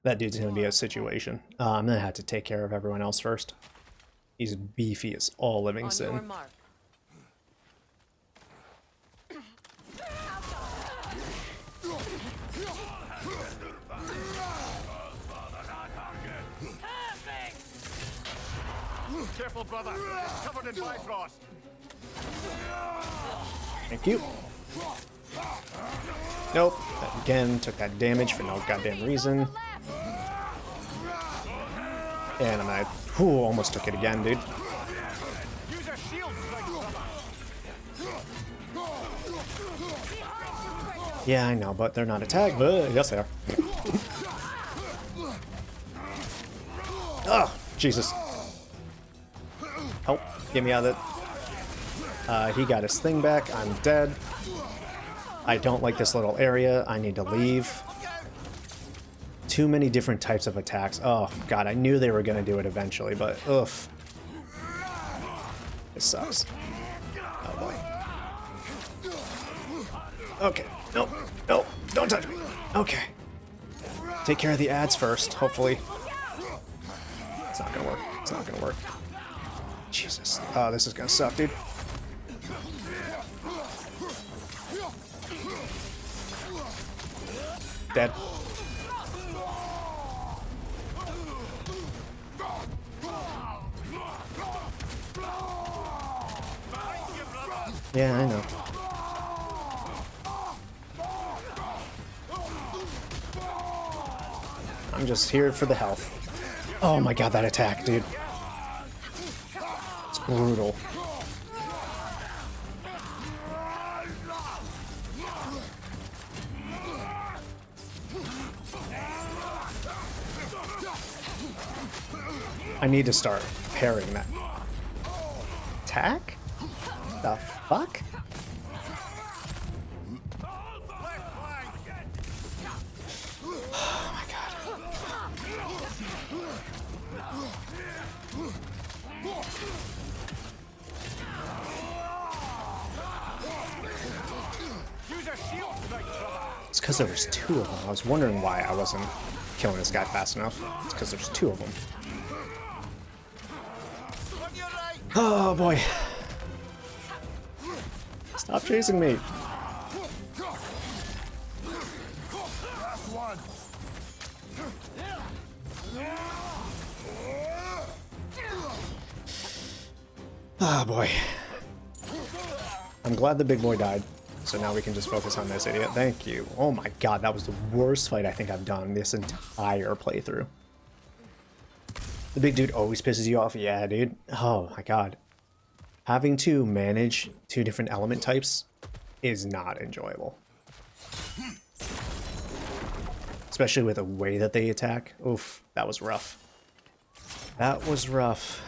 Speaker 4: That dude's gonna be a situation. I'm gonna have to take care of everyone else first. He's beefy as all living sin.
Speaker 6: On your mark.
Speaker 3: Careful, brother. It's covered in bifrost.
Speaker 4: Thank you. Nope. Again, took that damage for no goddamn reason. And I'm gonna... Whew, almost took it again, dude.
Speaker 3: Use a shield strike, brother.
Speaker 4: Yeah, I know, but they're not attacked. Yes, they are. Oh, Jesus. Help. Get me out of it. He got his thing back. I'm dead. I don't like this little area. I need to leave. Too many different types of attacks. Oh, God. I knew they were going to do it eventually, but ugh. This sucks. Oh, boy. Okay. Nope. Nope. Don't touch me. Okay. Take care of the ads first, hopefully. It's not gonna work. It's not gonna work. Jesus. Oh, this is gonna suck, dude. Dead. Yeah, I know. I'm just here for the health. Oh my god, that attack, dude. It's brutal. I need to start parrying that. Attack? The fuck? Oh my god. It's because there was two of them. I was wondering why I wasn't killing this guy fast enough. It's because there's two of them. Oh boy. Stop chasing me. Oh boy. I'm glad the big boy died. So now we can just focus on this idiot. Thank you. Oh my god, that was the worst fight I think I've done this entire playthrough. The big dude always pisses you off. Yeah, dude. Oh my god. Having to manage two different element types is not enjoyable. Especially with the way that they attack. Oof, that was rough. That was rough.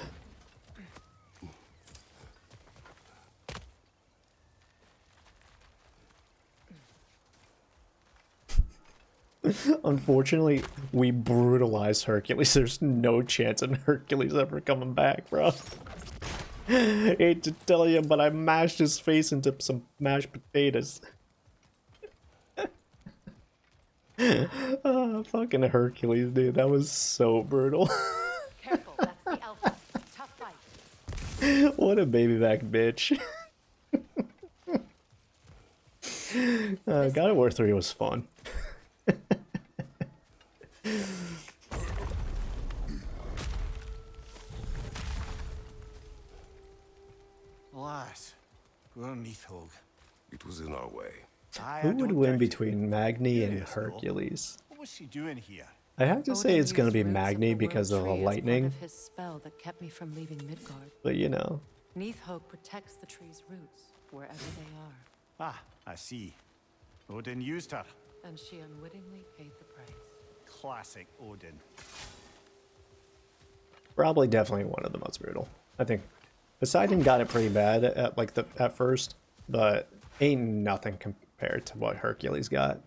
Speaker 4: Unfortunately, we brutalized Hercules. There's no chance of Hercules ever coming back, bro. Hate to tell you, but I mashed his face into some mashed potatoes. Oh, fucking Hercules, dude. That was so brutal.
Speaker 6: Careful, that's the alpha. Tough fight.
Speaker 4: What a baby back bitch. God of War 3 was fun.
Speaker 3: Alas, poor Nithog.
Speaker 2: It was in our way.
Speaker 4: Who would win between Magni and Hercules?
Speaker 3: What was she doing here?
Speaker 4: I have to say
Speaker 6: Odin
Speaker 4: it's gonna
Speaker 6: used
Speaker 4: be
Speaker 6: roots of
Speaker 4: Magni
Speaker 6: the
Speaker 4: because of
Speaker 6: world
Speaker 4: the
Speaker 6: tree as part
Speaker 4: lightning,
Speaker 6: of his spell that kept me from leaving Midgard.
Speaker 4: but you know.
Speaker 6: Nithog protects the tree's roots wherever they are,
Speaker 3: Ah, I see. Odin used her.
Speaker 6: and she unwittingly paid the price.
Speaker 3: Classic Odin.
Speaker 4: Probably definitely one of the most brutal. I think Poseidon got it pretty bad at first, but ain't nothing compared to what Hercules got.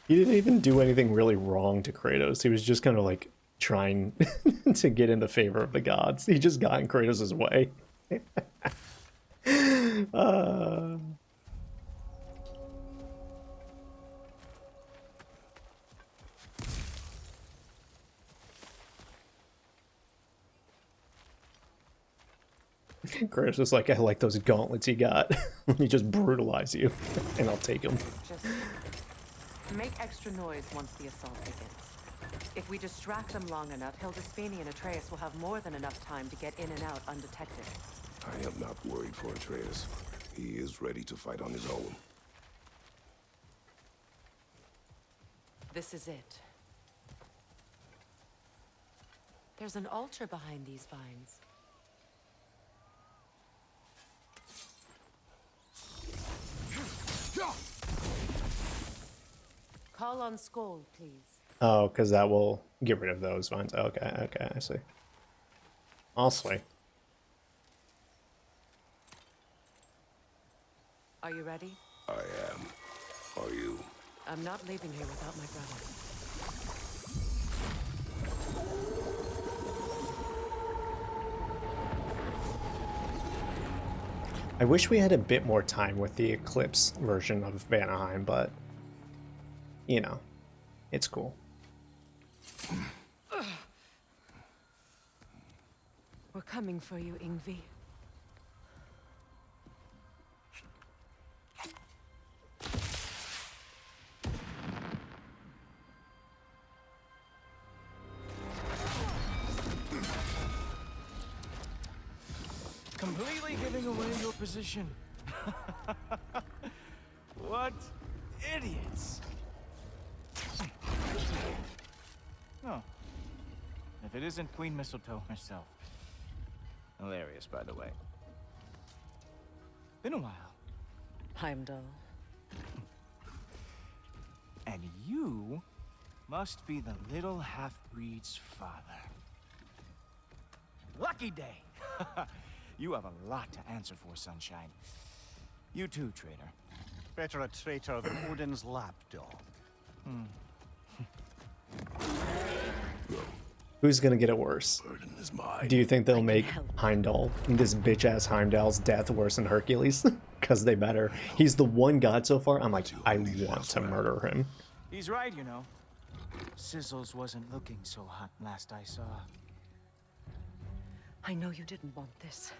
Speaker 4: He didn't even do anything really wrong to Kratos. He was just kind of like trying to get in the favor of the gods. He just got in Kratos' way. Kratos is like, I like those gauntlets you got. Let me just brutalize you, and I'll take them.
Speaker 6: Just make extra noise once the assault begins. If we distract them long enough, Hildisfini and Atreus will have more than enough time to get in and out undetected.
Speaker 2: I am not worried for Atreus. He is ready to fight on his own.
Speaker 6: This is it. There's an altar behind these vines. Call on Skoll, please.
Speaker 4: Oh, because that will get rid of those vines. Okay, okay, I see. I'll see.
Speaker 6: Are you ready?
Speaker 2: I am. Are you?
Speaker 6: I'm not leaving here without my brother.
Speaker 4: I wish we had a bit more time with the Eclipse version of Vanaheim, but, you know, it's cool.
Speaker 6: We're coming for you, Ingvi.
Speaker 9: Completely giving away your position. What idiots. Oh. If it isn't Queen Mistletoe herself. Hilarious, by the way. Been a while.
Speaker 6: Heimdall.
Speaker 9: And you must be the little half-breed's father. Lucky day! You have a lot to answer for, Sunshine. You too, traitor.
Speaker 3: Better a traitor than Odin's lapdog.
Speaker 4: Who's gonna get it worse?
Speaker 2: Burden is mine.
Speaker 4: Do you think they'll make
Speaker 6: help.
Speaker 4: Heimdall, this bitch-ass Heimdall's death worse than Hercules? Because they better. He's the one god so far, I'm like, I want to murder him.
Speaker 9: He's right, you know. Sizzles wasn't looking so hot last I saw.
Speaker 6: I know you didn't want this,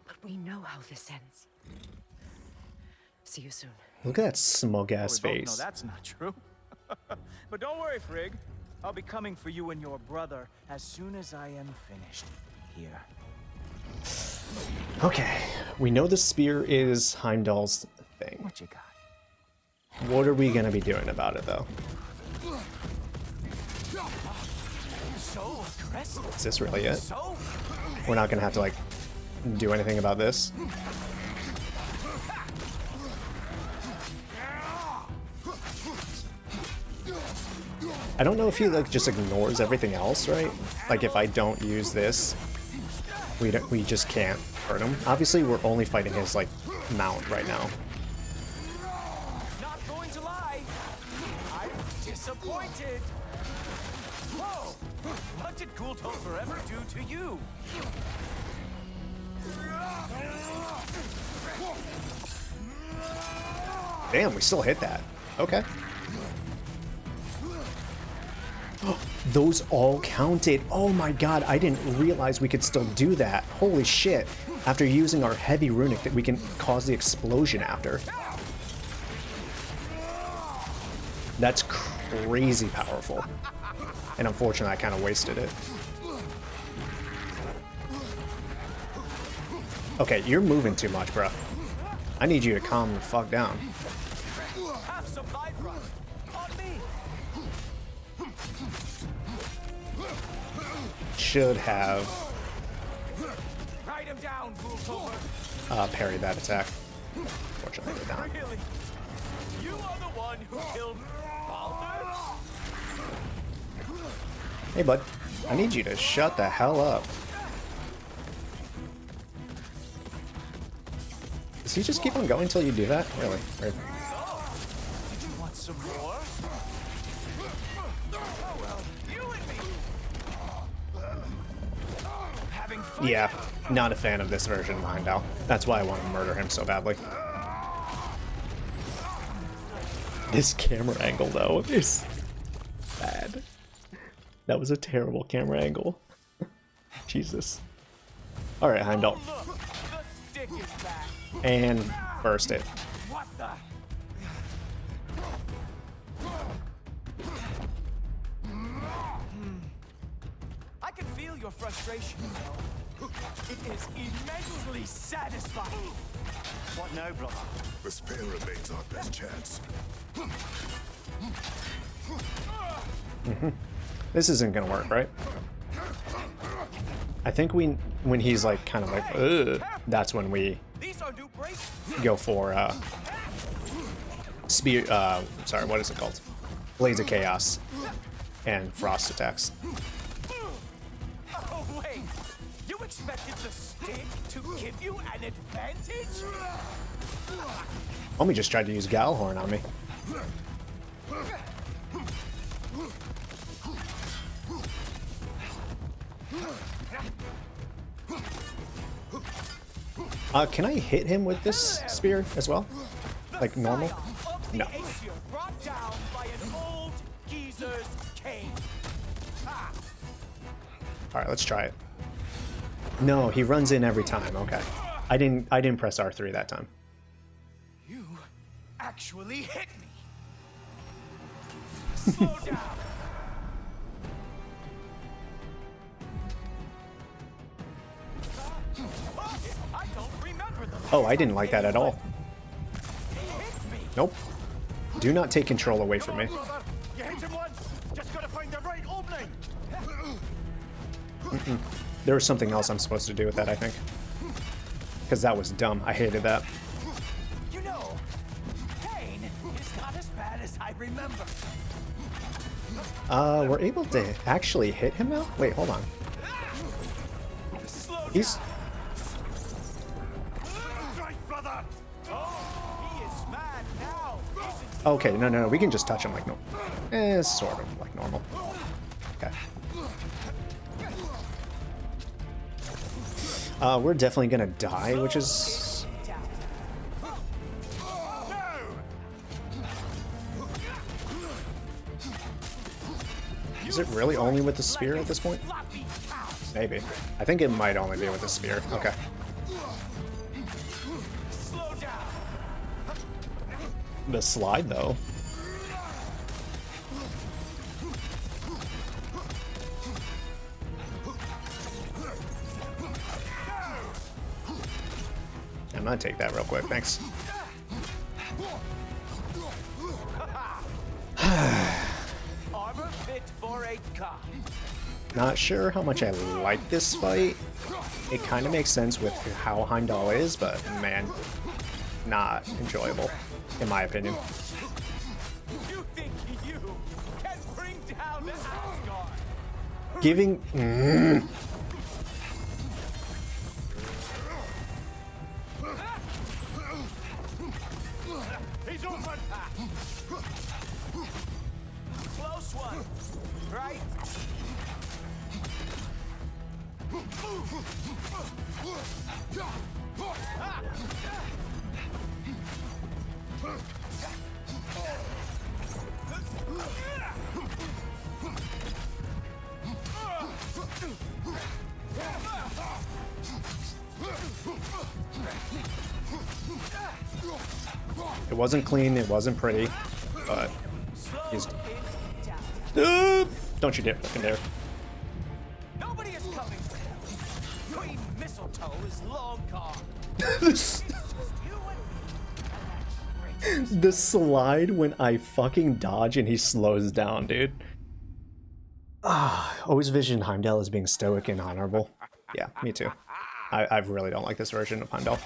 Speaker 6: but we know how this ends. See you soon.
Speaker 4: Look at that smug-ass
Speaker 9: We both know
Speaker 4: face.
Speaker 9: that's not true. But don't worry, Frigg. I'll be coming for you and your brother as soon as I am finished here.
Speaker 4: Okay, we know the spear is Heimdall's thing.
Speaker 9: What you got?
Speaker 4: What are we gonna be doing about it, though?
Speaker 9: So aggressive.
Speaker 4: Is this really it?
Speaker 9: So
Speaker 4: We're not gonna have to, like, do anything about this? I don't know if he, like, just ignores everything else, right? Like, if I don't use this, we just can't hurt him. Obviously, we're only fighting his, like, mount right now.
Speaker 9: not going to lie. I'm disappointed. Whoa! What did Gulto forever do to you?
Speaker 4: Damn, we still hit that. Okay. Those all counted. Oh my god, I didn't realize we could still do that. Holy shit. After using our heavy runic that we can cause the explosion after. That's crazy powerful. And unfortunately, I kind of wasted it. Okay, you're moving too much, bro. I need you to calm the fuck down.
Speaker 9: Have some Bifrost on me.
Speaker 4: Should have
Speaker 9: Write him down, Gultover.
Speaker 4: parried that attack. Fortunately, they're down.
Speaker 9: Really? You are the one who killed Baldur?
Speaker 4: Hey, bud. I need you to shut the hell up. Does he just keep on going until you do that? Really? Weird.
Speaker 9: Did you want some more? Oh well, you and me. Having fun.
Speaker 4: Yeah, not a fan of this version of Heimdall. That's why I want to murder him so badly. This camera angle, though, is bad. That was a terrible camera angle. Jesus. Alright, Heimdall.
Speaker 9: Oh, look, the stick is back.
Speaker 4: And burst it.
Speaker 9: What the? I can feel your frustration. It is immensely satisfying.
Speaker 3: What now, brother?
Speaker 2: The spear remains our best chance.
Speaker 4: This isn't gonna work, right? I think when he's like kind of like, ugh, that's when we
Speaker 9: These are new brakes.
Speaker 4: go for spear. Sorry, what is it called? Blaze of Chaos and frost attacks.
Speaker 9: Oh, wait! You expected the stick to give you an advantage?
Speaker 4: Homie just tried to use Galhorn on me. Can I hit him with this spear as well? Like normal? No.
Speaker 9: Aesir brought down by an old geezer's cane.
Speaker 4: Alright, let's try it. No, he runs in every time. Okay. I didn't press R3 that time.
Speaker 9: You actually hit me. Slow down. I don't remember the
Speaker 4: Oh, I didn't like that at all. Nope. Do not take control away from me.
Speaker 3: You hit him once. Just gotta find the right opening.
Speaker 4: There was something else I'm supposed to do with that, I think. Because that was dumb. I hated that.
Speaker 9: You know, pain is not as bad as I remember.
Speaker 4: We're able to actually hit him now? Wait, hold on. He's...
Speaker 3: Right, brother.
Speaker 9: Oh, he is mad now, isn't he?
Speaker 4: Okay, no. We can just touch him like no... sort of like normal. Okay. We're definitely gonna die, which is... Is it really only with the spear at this point? Maybe. I think it might only be with the spear. Okay. The slide, though. I'm gonna take that real quick, thanks.
Speaker 9: Armor fit for a cop.
Speaker 4: Not sure how much I like this fight. It kind of makes sense with how Heimdall is, but man, not enjoyable, in my opinion.
Speaker 9: You think you can bring down Asgard?
Speaker 4: Giving...
Speaker 9: He's open. Close one, right?
Speaker 4: It wasn't clean, it wasn't pretty, but he's... Don't you dare fucking dare.
Speaker 9: Nobody is coming for him. Queen Mistletoe is long gone.
Speaker 4: The slide when I fucking dodge and he slows down, dude. Always vision Heimdall as being stoic and honorable. Yeah, me too. I really don't like this version of Heimdall.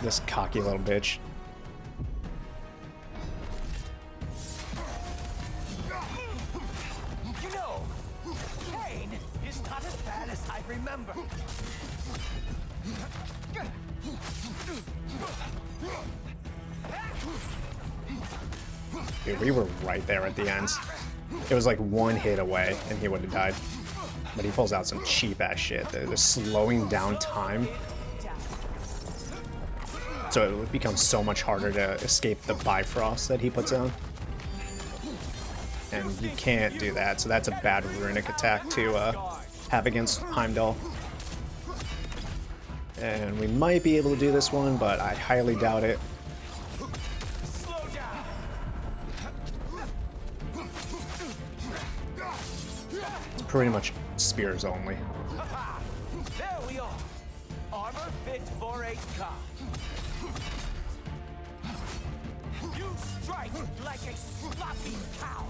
Speaker 4: This cocky little bitch.
Speaker 9: You know, pain is not as bad as I remember.
Speaker 4: Dude, we were right there at the end. It was like one hit away and he would have died. But he pulls out some cheap ass shit. The slowing down time. So it would become so much harder to escape the Bifrost that he puts on. And you can't do that, so that's a bad runic attack to have against Heimdall. And we might be able to do this one, but I highly doubt it. It's pretty much spears only.
Speaker 9: There we are. Armor fit for a cop. You strike like a sloppy cow.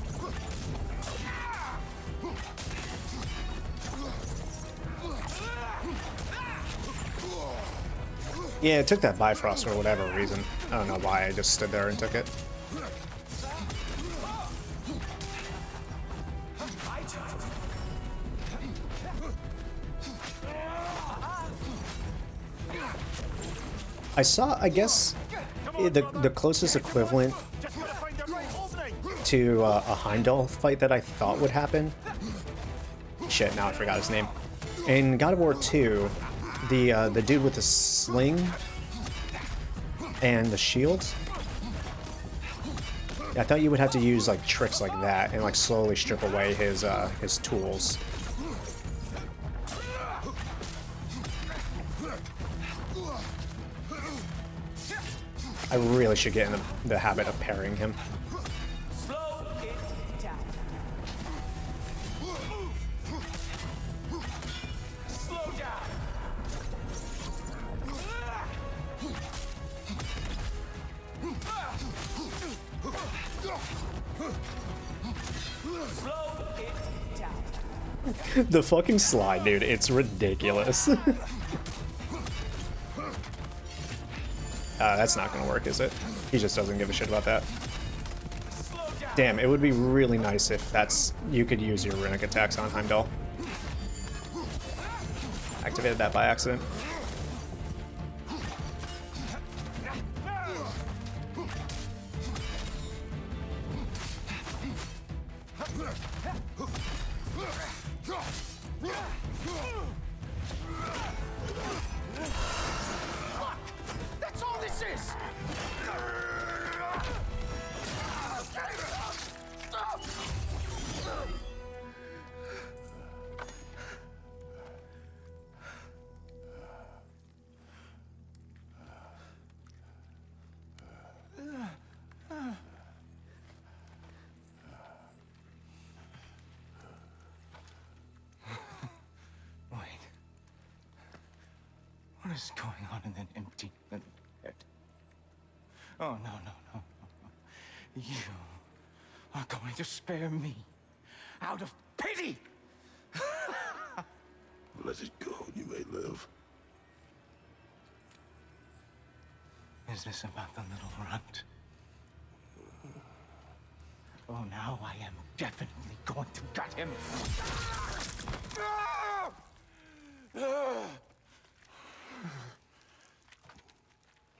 Speaker 4: Yeah, it took that Bifrost for whatever reason. I don't know why, I just stood there and took it. I saw, I guess, the closest equivalent to a Heimdall fight that I thought would happen. Shit, now I forgot his name. In God of War 2, the dude with the sling and the shield. I thought you would have to use like tricks like that and like slowly strip away his tools. I really should get in the habit of parrying him.
Speaker 9: Slow it down. Slow down. Slow it down.
Speaker 4: The fucking slide, dude, it's ridiculous. That's not gonna work, is it? He just doesn't give a shit about that. Damn, it would be really nice if you could use your runic attacks on Heimdall. Activated that by accident.
Speaker 9: That's all this is! What is going on in that empty little head? Oh, no, no, no, no, no. You are going to spare me out of pity!
Speaker 2: Let it go, you may live.
Speaker 9: Is this about the little runt? Oh, now I am definitely going to gut him.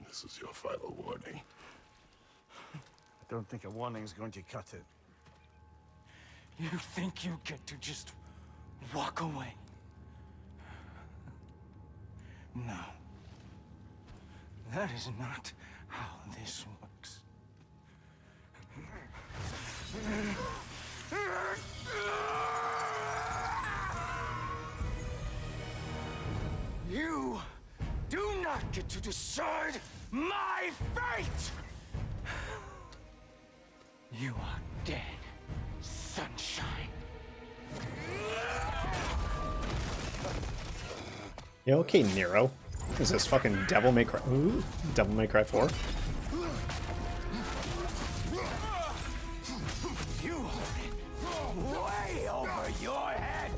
Speaker 2: This is your final warning.
Speaker 3: I don't think a warning's going to cut it.
Speaker 9: You think you get to just walk away? No. That is not how this works. You do not get to decide my fate! You are dead, sunshine.
Speaker 4: You okay, Nero? Is this fucking Devil May Cry? Ooh, Devil May Cry 4?
Speaker 9: You hold it way over your head!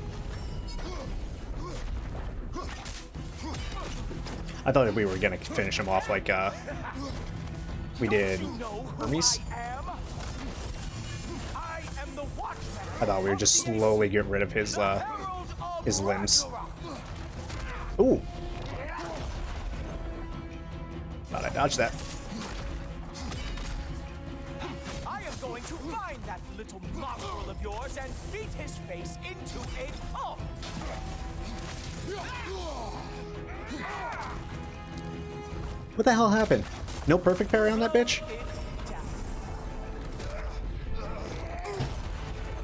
Speaker 4: I thought we were gonna finish him off like we did Hermes. I thought we would just slowly get rid of his limbs. Ooh! Thought I dodged that.
Speaker 9: I am going to find that little mongrel of yours and beat his face into a pulp!
Speaker 4: What the hell happened? No perfect parry on that bitch?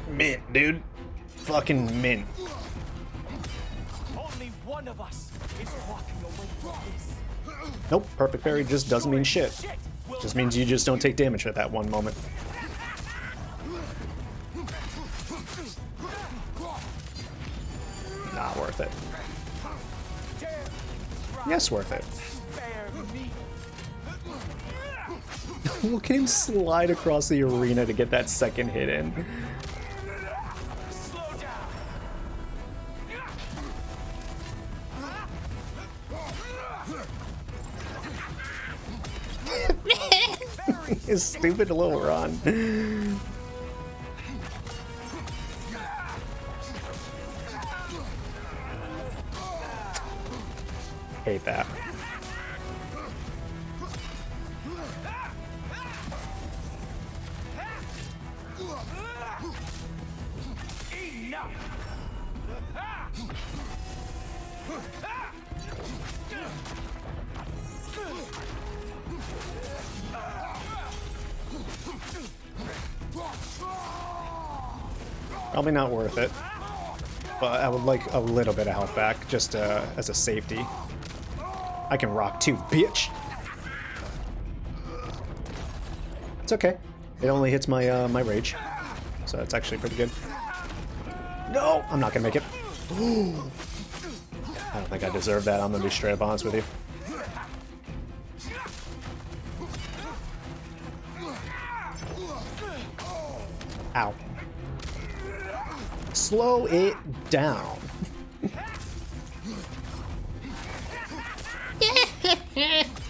Speaker 4: Mint, dude. Fucking mint.
Speaker 9: Only one of us is walking away from this.
Speaker 4: Nope, perfect parry just doesn't mean shit. Just means you just don't take damage at that one moment. Not worth it. Yes, worth it. Look at him slide across the arena to get that second hit in. His stupid little run. Hate that. Probably not worth it, but I would like a little bit of health back, just as a safety. I can rock too, bitch! It's okay. It only hits my my rage, so it's actually pretty good. No! I'm not gonna make it. I don't think I deserve that, I'm gonna be straight up honest with you. Ow. Slow it down.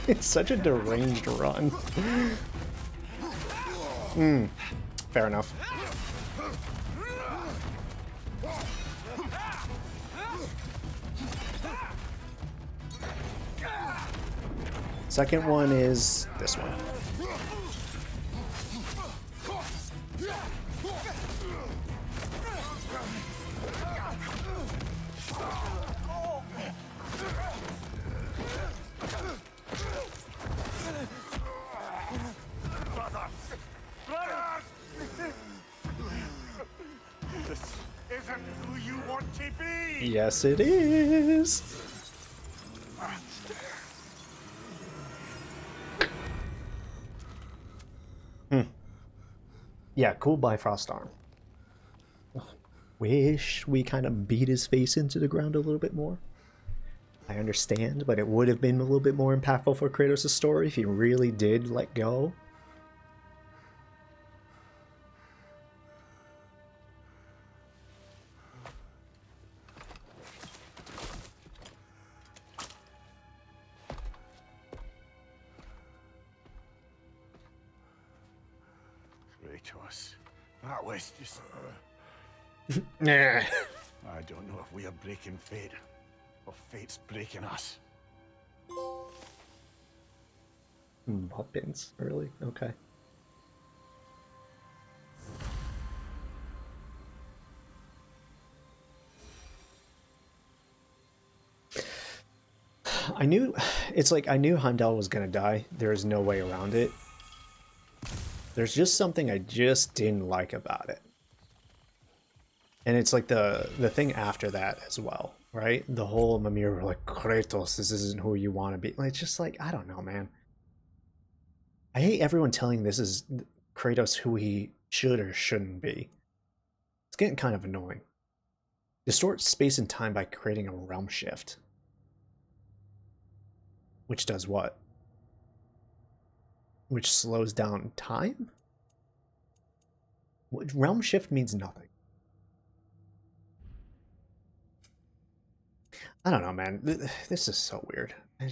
Speaker 4: It's such a deranged run. Fair enough. Second one is this one. Yes, it is. Yeah, cool Bifrost arm. Wish we kind of beat his face into the ground a little bit more. I understand, but it would have been a little bit more impactful for Kratos' story if he really did let go.
Speaker 9: Kratos, that was just...
Speaker 4: Nah.
Speaker 9: I don't know if we are breaking fate, or fate's breaking us.
Speaker 4: Muppins, really? Okay. I knew Heimdall was gonna die. There is no way around it. There's just something I just didn't like about it. And it's like the thing after that as well, right? The whole Mimir like, Kratos, this isn't who you want to be. Like, it's just like, I don't know, man. I hate everyone telling this is Kratos who he should or shouldn't be. It's getting kind of annoying. Distort space and time by creating a realm shift. Which does what? Which slows down time? Realm shift means nothing. I don't know, man. This is so weird. I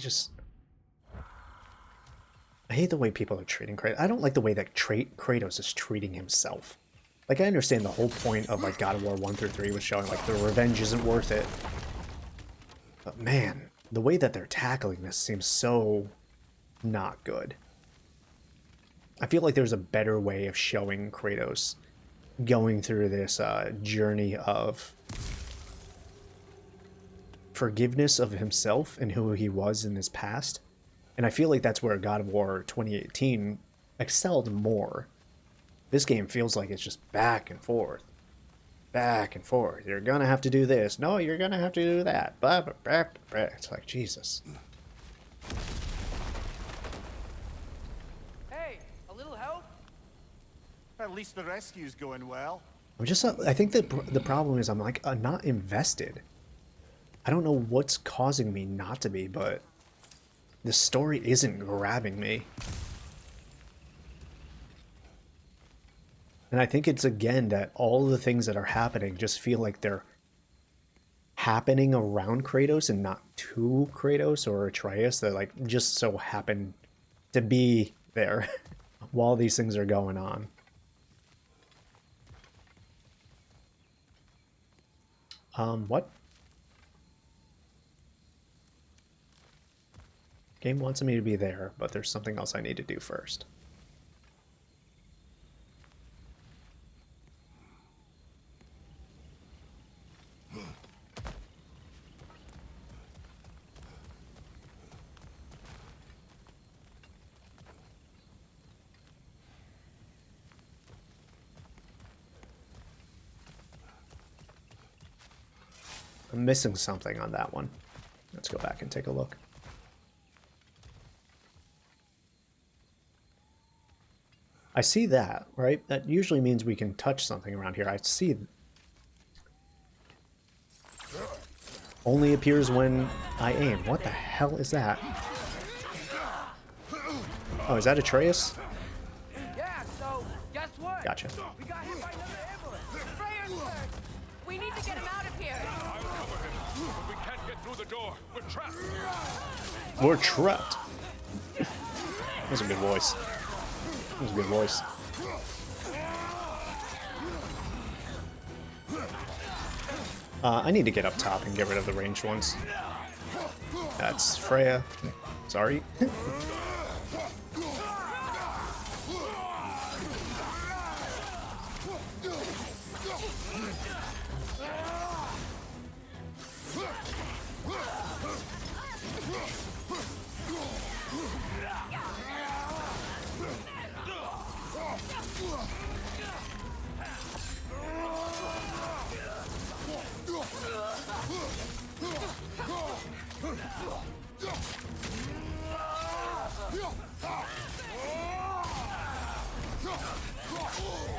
Speaker 4: hate the way people are treating Kratos. I don't like the way that Kratos is treating himself. Like, I understand the whole point of, like, God of War 1 through 3 was showing, like, the revenge isn't worth it. But, man, the way that they're tackling this seems so not good. I feel like there's a better way of showing Kratos going through this journey of forgiveness of himself and who he was in his past. And I feel like that's where God of War 2018 excelled more. This game feels like it's just back and forth. Back and forth. You're gonna have to do this. No, you're gonna have to do that. Blah, blah, blah, blah. It's like, Jesus.
Speaker 1: Hey, a little help?
Speaker 9: At least the rescue's going well.
Speaker 4: I think that the problem is I'm like not invested. I don't know what's causing me not to be, but the story isn't grabbing me. And I think it's, again, that all the things that are happening just feel like they're happening around Kratos and not to Kratos or Atreus. That, like, just so happen to be there while these things are going on. What? Game wants me to be there, but there's something else I need to do first. I'm missing something on that one. Let's go back and take a look. I see that, right? That usually means we can touch something around here. I see. Only appears when I aim. What the hell is that? Oh, is that Atreus?
Speaker 1: Yeah, so guess what?
Speaker 4: Gotcha.
Speaker 1: We got hit by another ambulance.
Speaker 8: Freya's hurt. We need to get him out of here.
Speaker 5: I'll cover him, but we can't get through the door. We're trapped.
Speaker 4: We're trapped. That was a good voice. That was a good voice. I need to get up top and get rid of the ranged ones. That's Freya. Sorry.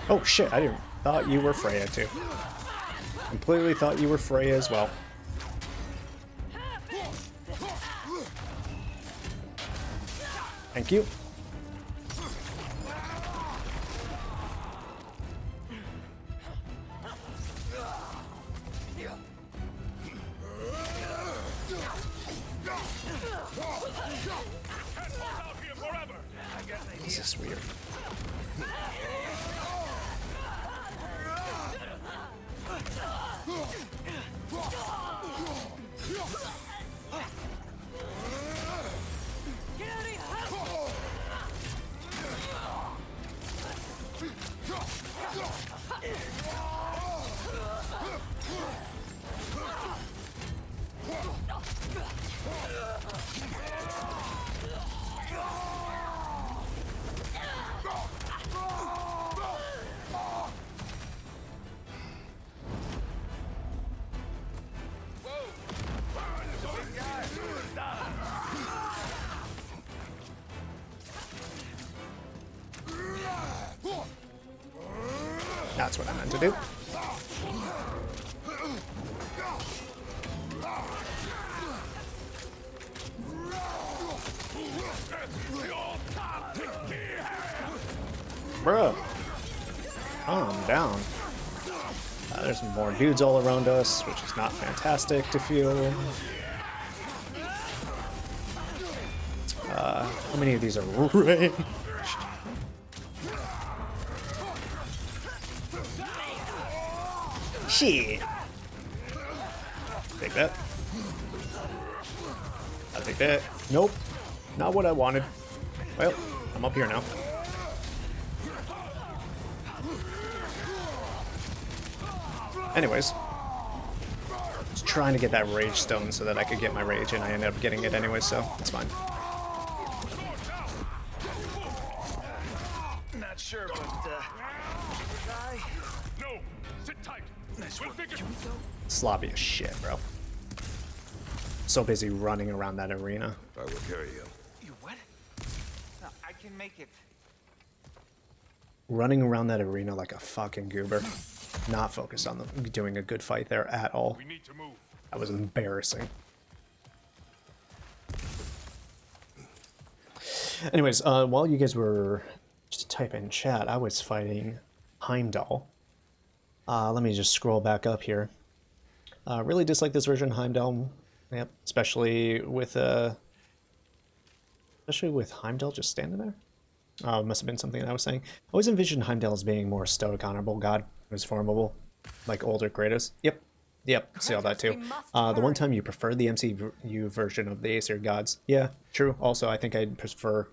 Speaker 4: Oh shit, I didn't thought you were Freya too. Completely thought you were Freya as well. Thank you. This is weird. That's what I meant to do. Bruh. Calm down. There's more dudes all around us, which is not fantastic to feel. How many of these are ranged? Shit. Take that. I'll take that. Nope. Not what I wanted. Well, I'm up here now. Anyways. I was trying to get that rage stone so that I could get my rage, and I ended up getting it anyway, so it's fine.
Speaker 9: Not sure, but
Speaker 5: No, sit tight. We'll figure.
Speaker 4: Sloppy as shit, bro. So busy running around that arena.
Speaker 2: I will carry you.
Speaker 9: you what? No, I can make it.
Speaker 4: Running around that arena like a fucking goober. Not focused on doing a good fight there at all.
Speaker 5: We need to move.
Speaker 4: That was embarrassing. Anyways, while you guys were just typing in chat, I was fighting Heimdall. Let me just scroll back up here. Really dislike this version of Heimdall. Yep, especially with Heimdall just standing there. Must have been something that I was saying. I always envisioned Heimdall as being more stoic, honorable god, who's formidable, like older Kratos. Yep, Yep, see all that too. The one time you prefer the MCU version of the Aesir gods. Yeah, true. Also, I think I'd prefer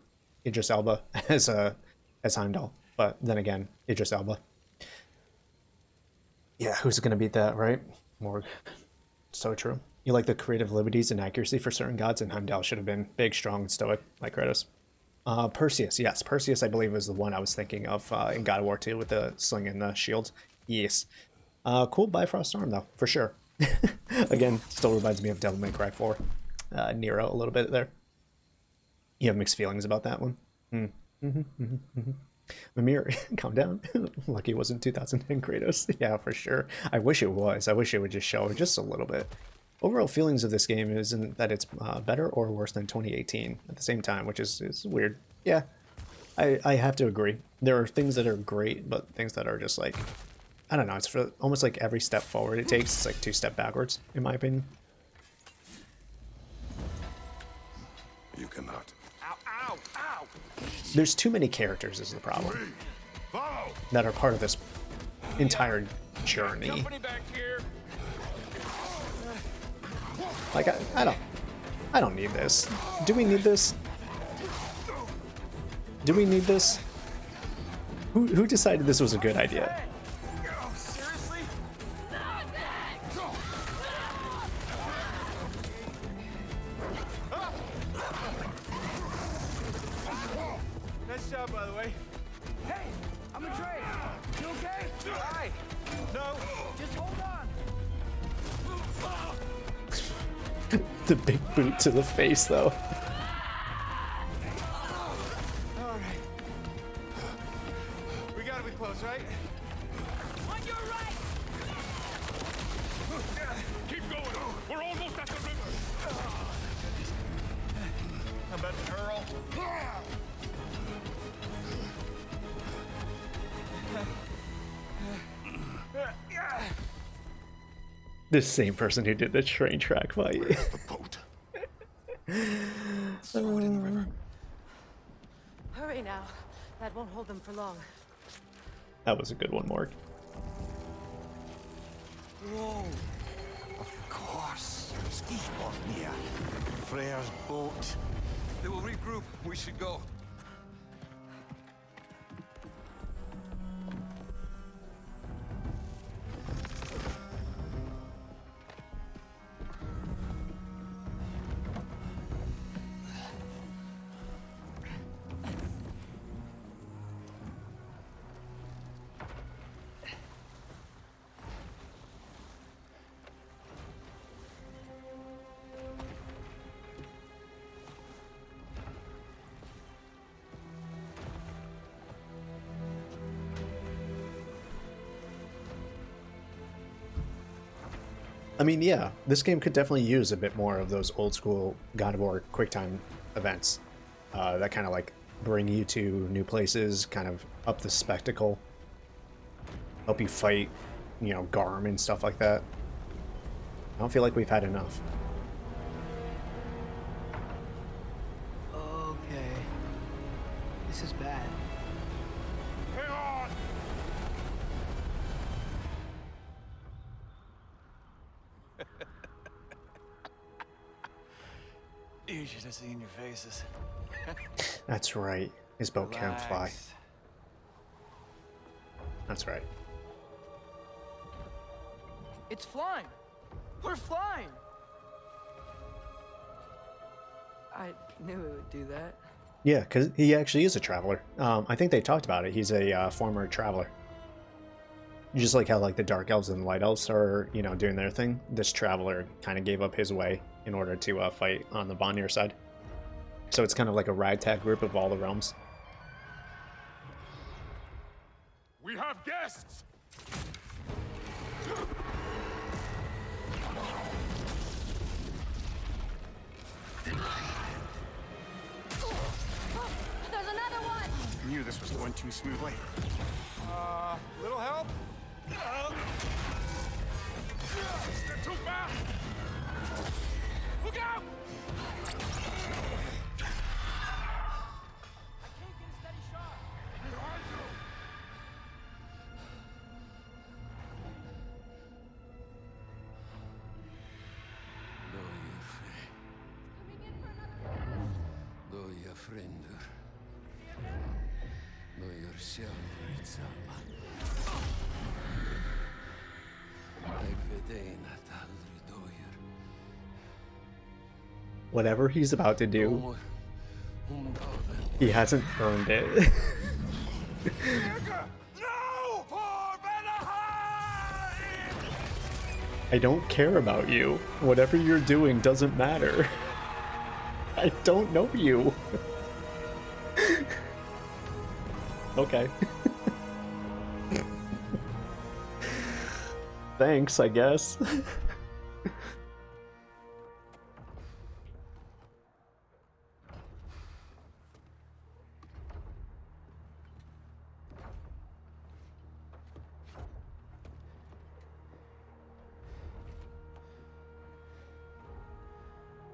Speaker 4: Idris Elba as Heimdall. But then again, Idris Elba. Yeah, who's gonna beat that, right? Morg. So true. You like the creative liberties and accuracy for certain gods, and Heimdall should have been big, strong, and stoic, like Kratos. Perseus, yes. Perseus, I believe, was the one I was thinking of in God of War 2 with the sling and the shield. Yes. Cool Bifrost Storm, though, for sure. Again, still reminds me of Devil May Cry 4. Nero a little bit there. You have mixed feelings about that one? Mimir, calm down. Lucky it wasn't 2010 Kratos. Yeah, for sure. I wish it was. I wish it would just show just a little bit. Overall feelings of this game isn't that it's better or worse than 2018 at the same time, which is weird. Yeah, I have to agree. There are things that are great, but things that are just like, I don't know, it's for almost like every step forward it takes, it's like 2 steps backwards, in my opinion.
Speaker 2: You cannot.
Speaker 7: Ow, ow, ow!
Speaker 4: There's too many characters is the problem that are part of this entire journey.
Speaker 7: Company back here.
Speaker 4: Like, I don't need this. Do we need this? Do we need this? Who decided this was a good idea?
Speaker 7: Seriously? Nice job, by the way.
Speaker 1: Hey, I'm Atreus. You okay? Hi.
Speaker 7: No.
Speaker 1: Just hold on.
Speaker 4: The big boot to the face, though.
Speaker 7: All right. We gotta be close, right?
Speaker 8: On your right!
Speaker 5: Keep going. We're almost at the river.
Speaker 7: How about the Earl?
Speaker 4: This same person who did the train track fight.
Speaker 2: The boat.
Speaker 9: Throw it in the river.
Speaker 6: Hurry now. That won't hold them for long.
Speaker 4: That was a good one, Morg.
Speaker 9: Whoa. Of course. Skisbotnia. Freyr's boat.
Speaker 10: They will regroup. We should go.
Speaker 4: I mean, yeah, this game could definitely use a bit more of those old school God of War QuickTime events that kind of like bring you to new places, kind of up the spectacle, help you fight, you know, Garm and stuff like that. I don't feel like we've had enough.
Speaker 1: Okay. This is bad.
Speaker 7: Hang on!
Speaker 9: You should have seen your faces.
Speaker 4: That's right. His boat can't fly.
Speaker 9: Relax.
Speaker 4: That's right.
Speaker 1: It's flying. We're flying. I knew it would do that.
Speaker 4: Yeah, because he actually is a traveler. I think they talked about it. He's a former traveler. Just like how like the Dark Elves and the Light Elves are, you know, doing their thing. This traveler kind of gave up his way in order to fight on the Vanir side. So it's kind of like a ragtag group of all the realms.
Speaker 5: We have guests.
Speaker 8: There's another one!
Speaker 3: Knew this was going too smoothly.
Speaker 7: Little help?
Speaker 5: They're too fast. Look out!
Speaker 4: Whatever he's about to do, he hasn't earned it. I don't care about you. Whatever you're doing doesn't matter. I don't know you. Okay. Thanks, I guess.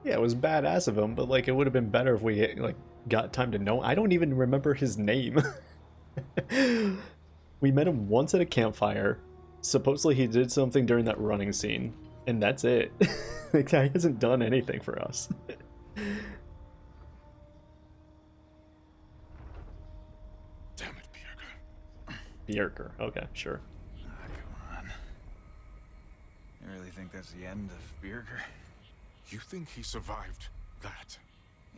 Speaker 4: Yeah, it was badass of him, but like it would have been better if we like got time to know. I don't even remember his name. We met him once at a campfire. Supposedly he did something during that running scene, and that's it. The guy hasn't done anything for us.
Speaker 5: Damn it, Bjergr.
Speaker 4: Bjergr, okay, sure.
Speaker 9: Come on. You really think that's the end of Bjergr?
Speaker 5: You think he survived that?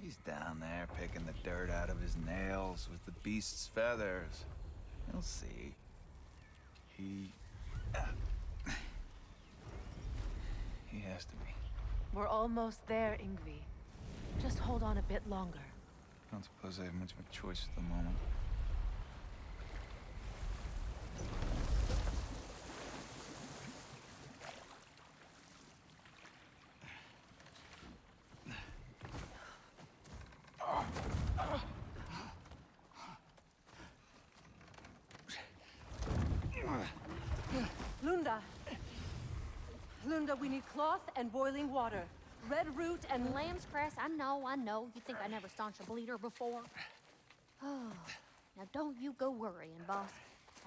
Speaker 9: He's down there picking the dirt out of his nails with the beast's feathers. You'll see. He has to be.
Speaker 6: We're almost there, Yngvi. Just hold on a bit longer.
Speaker 9: I don't suppose I have much of a choice at the moment.
Speaker 6: Lunda, we need cloth and boiling water. Red root and
Speaker 8: Lamb's cress, I know. You think I never staunched a bleeder before? Oh, now don't you go worrying, boss.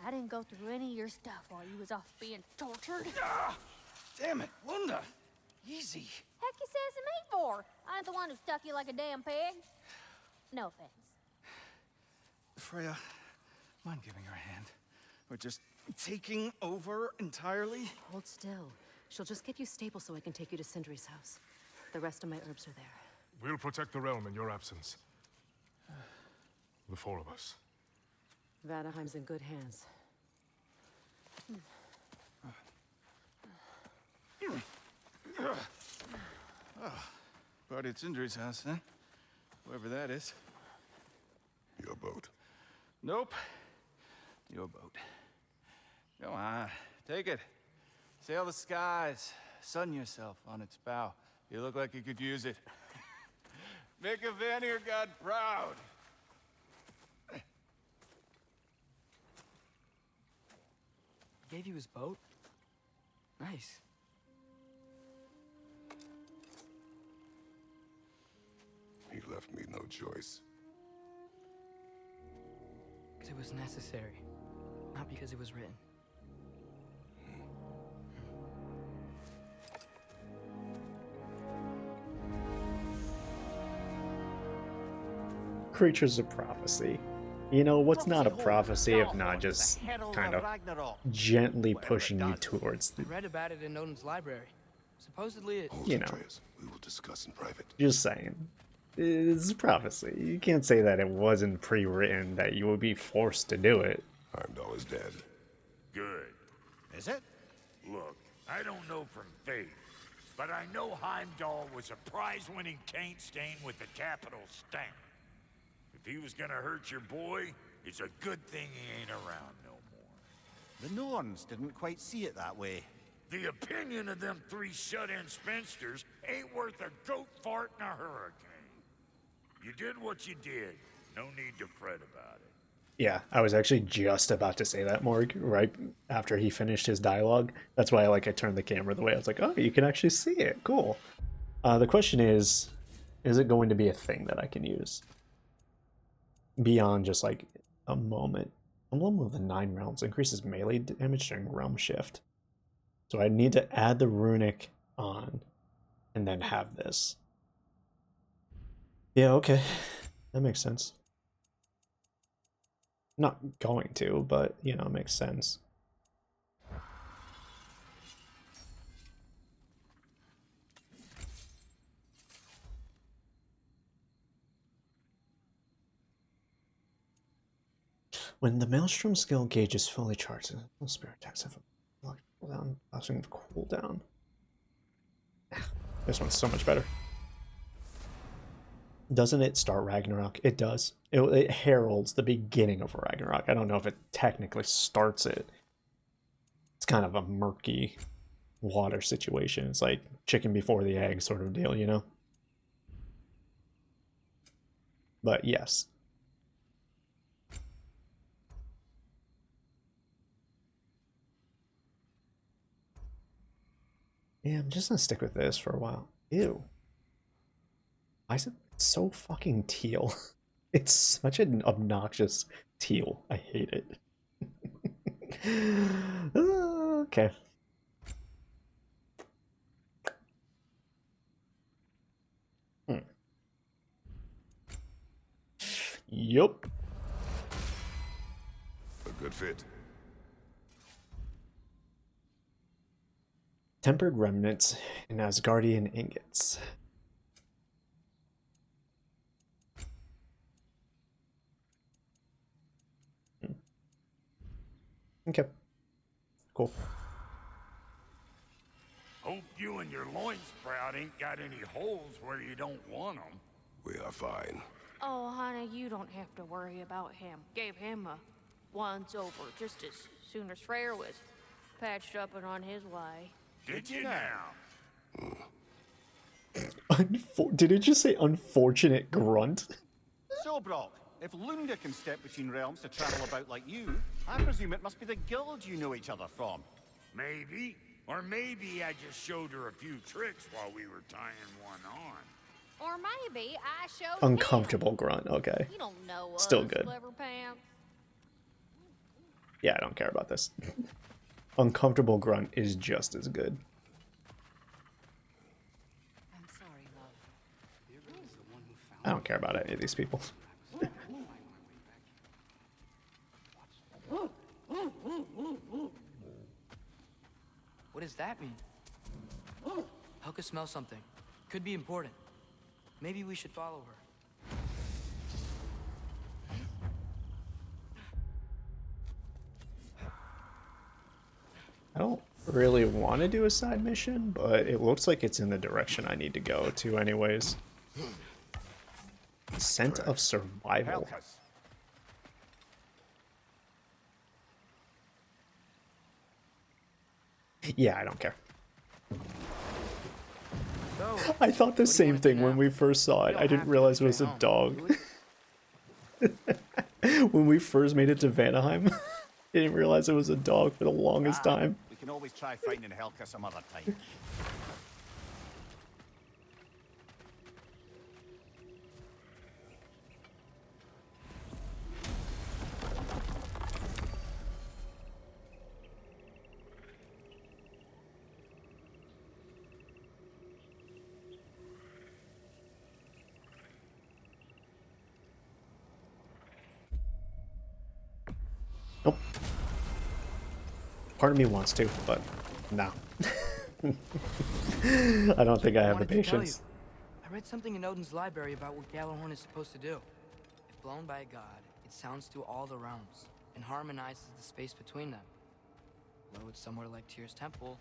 Speaker 8: I didn't go through any of your stuff while you was off being tortured.
Speaker 9: Damn it, Lunda! Easy.
Speaker 8: Heck you says to me for? I ain't the one who stuck you like a damn pig. No offense.
Speaker 9: Freya, mind giving her a hand? Or just taking over entirely?
Speaker 6: Hold still. She'll just get you stable so I can take you to Sindri's house. The rest of my herbs are there.
Speaker 5: We'll protect the realm in your absence. The four of us.
Speaker 6: Vanaheim's in good hands.
Speaker 9: Party at Sindri's house, huh? Whoever that is.
Speaker 2: Your boat.
Speaker 9: Nope. Your boat. Come on, take it. Sail the skies. Sun yourself on its bow. You look like you could use it. Make a Vanir god proud.
Speaker 1: Gave you his boat? Nice.
Speaker 2: He left me no choice.
Speaker 1: Because it was necessary, not because it was written.
Speaker 4: Creatures of prophecy. You know, what's not a prophecy if not just kind of gently pushing you towards
Speaker 1: I
Speaker 4: the,
Speaker 1: read about it in Odin's library. Supposedly it...
Speaker 2: Hold,
Speaker 4: you know.
Speaker 2: Atreus. We will discuss in private.
Speaker 4: just saying. It's prophecy. You can't say that it wasn't pre-written, that you would be forced to do it.
Speaker 2: Heimdall is dead.
Speaker 7: Good.
Speaker 3: Is it?
Speaker 7: Look, I don't know from faith, but I know Heimdall was a prize-winning taint stain with the capital stamp. If he was gonna hurt your boy, it's a good thing he ain't around no more.
Speaker 3: The Norns didn't quite see it that way.
Speaker 7: The opinion of them three shut-in spinsters ain't worth a goat fart in a hurricane. You did what you did. No need to fret about it.
Speaker 4: Yeah, I was actually just about to say that, Morg, right after he finished his dialogue. That's why I turned the camera the way. I was like, oh, you can actually see it. Cool. The question is it going to be a thing that I can use? Beyond just like a moment. Emblem of the 9 Realms increases melee damage during realm shift. So I need to add the runic on and then have this. Yeah, okay. That makes sense. Not going to, but, you know, it makes sense. When the Maelstrom skill gauge is fully charged, the spirit attacks have a cooldown, passing the cooldown. This one's so much better. Doesn't it start Ragnarok? It does. It heralds the beginning of Ragnarok. I don't know if it technically starts it. It's kind of a murky water situation. It's like chicken before the egg sort of deal, you know? But yes. Yeah, I'm just gonna stick with this for a while. Ew. Why is it so fucking teal? It's such an obnoxious teal. I hate it. Okay. Yup.
Speaker 2: A good fit.
Speaker 4: Tempered remnants and Asgardian ingots. Okay. Cool.
Speaker 7: Hope you and your loin sprout ain't got any holes where you don't want them.
Speaker 2: We are fine.
Speaker 8: Oh, honey, you don't have to worry about him. Gave him a once over just as soon as Freyr was patched up and on his way.
Speaker 7: Did you now?
Speaker 4: Did it just say unfortunate grunt?
Speaker 3: So, Brock, if Lunda can step between realms to travel about like you, I presume it must be the guild you know each other from.
Speaker 7: Maybe. Or maybe I just showed her a few tricks while we were tying one on.
Speaker 8: Or maybe I showed
Speaker 4: Uncomfortable grunt, okay.
Speaker 8: You don't know
Speaker 4: Still
Speaker 8: us,
Speaker 4: good.
Speaker 8: Clever Pants.
Speaker 4: Yeah, I don't care about this. Uncomfortable grunt is just as good.
Speaker 1: I'm sorry, love. You're the one who found
Speaker 4: I don't care about any of these people.
Speaker 1: What does that mean? Helka smells something. Could be important. Maybe we should follow her.
Speaker 4: I don't really want to do a side mission, but it looks like it's in the direction I need to go to anyways. Scent of survival. Yeah, I don't care.
Speaker 1: So,
Speaker 4: I thought the
Speaker 1: what do you
Speaker 4: same
Speaker 1: wanna do
Speaker 4: thing when
Speaker 1: now?
Speaker 4: we first saw
Speaker 1: We
Speaker 4: it.
Speaker 1: don't
Speaker 4: I didn't
Speaker 1: have to
Speaker 4: realize it
Speaker 1: stay
Speaker 4: was a
Speaker 1: home,
Speaker 4: dog.
Speaker 1: do we?
Speaker 4: When we first made it to Vanaheim, I didn't realize it was a dog for the longest time.
Speaker 3: We can always try finding Helka some other time.
Speaker 4: Nope. Part of me wants to, but no. I don't think I have the
Speaker 1: wanted to tell
Speaker 4: patience.
Speaker 1: you. I read something in Odin's library about what Gjallarhorn is supposed to do. If blown by a god, it sounds through all the realms and harmonizes the space between them. Blow it somewhere like Tyr's temple,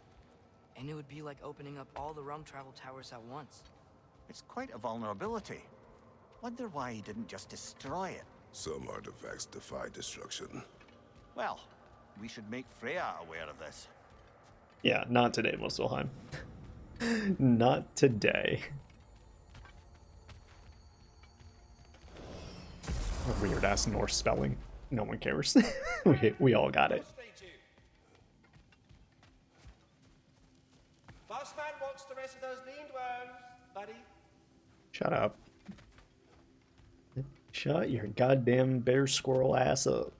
Speaker 1: and it would be like opening up all the realm travel towers at once.
Speaker 3: It's quite a vulnerability. Wonder why he didn't just destroy it.
Speaker 2: Some artifacts defy destruction.
Speaker 3: Well, we should make Freya aware of this.
Speaker 4: Yeah, not today, Muspelheim. Not today. Weird ass Norse spelling. No one cares. we all got it.
Speaker 11: Boss man wants the rest of those lean worms, buddy.
Speaker 4: Shut up. Shut your goddamn bear squirrel ass up.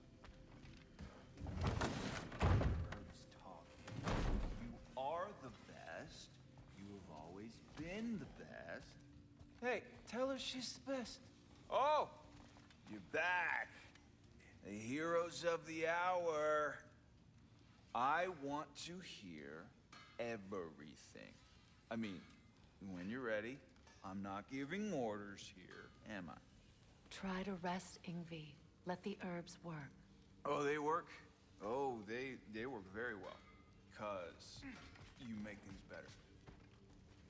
Speaker 9: You are the best. You have always been the best.
Speaker 11: Hey, tell her she's the best.
Speaker 9: Oh, you're back.
Speaker 12: The heroes of the hour. I want to hear everything. I mean, when you're ready, I'm not giving orders here, am I?
Speaker 6: Try to rest, Ingvi. Let the herbs work.
Speaker 12: Oh, they work? Oh, they work very well. Because you make things better.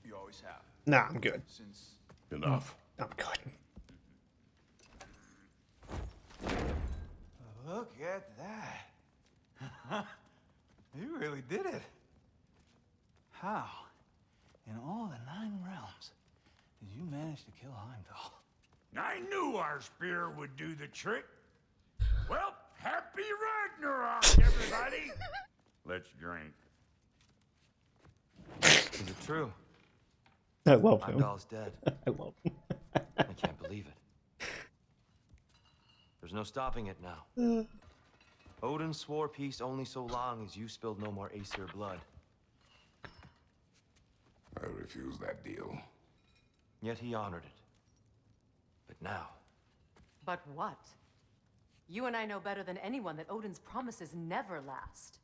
Speaker 12: You always have.
Speaker 4: Nah, I'm good.
Speaker 12: Since...
Speaker 2: Enough.
Speaker 4: I'm good.
Speaker 9: Look at that. You really did it. How, in all the 9 realms, did you manage to kill Heimdall?
Speaker 7: I knew our spear would do the trick. Well, happy Ragnarok, everybody! Let's drink.
Speaker 13: Is it true?
Speaker 4: I love him.
Speaker 13: Heimdall's dead.
Speaker 4: I love him.
Speaker 13: I can't believe it. There's no stopping it now. Odin swore peace only so long as you spilled no more Aesir blood.
Speaker 2: I refuse that deal.
Speaker 13: Yet he honored it. But now...
Speaker 6: But what? You and I know better than anyone that Odin's promises never last.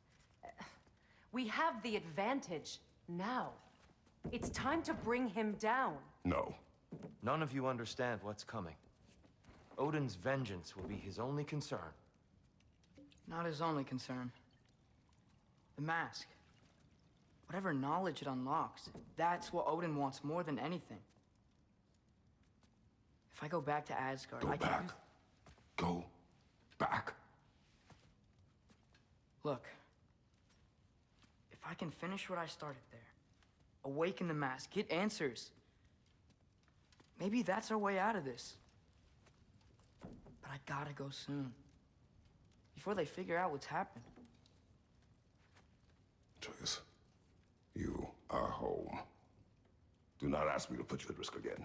Speaker 6: We have the advantage now. It's time to bring him down.
Speaker 2: No.
Speaker 13: None of you understand what's coming. Odin's vengeance will be his only concern.
Speaker 1: Not his only concern. The mask. Whatever knowledge it unlocks, that's what Odin wants more than anything. If I go back to Asgard, I can...
Speaker 2: Go back.
Speaker 1: Look. If I can finish what I started there, awaken the mask, get answers, maybe that's our way out of this. But I gotta go soon. Before they figure out what's happened.
Speaker 2: Atreus, you are home. Do not ask me to put you at risk again.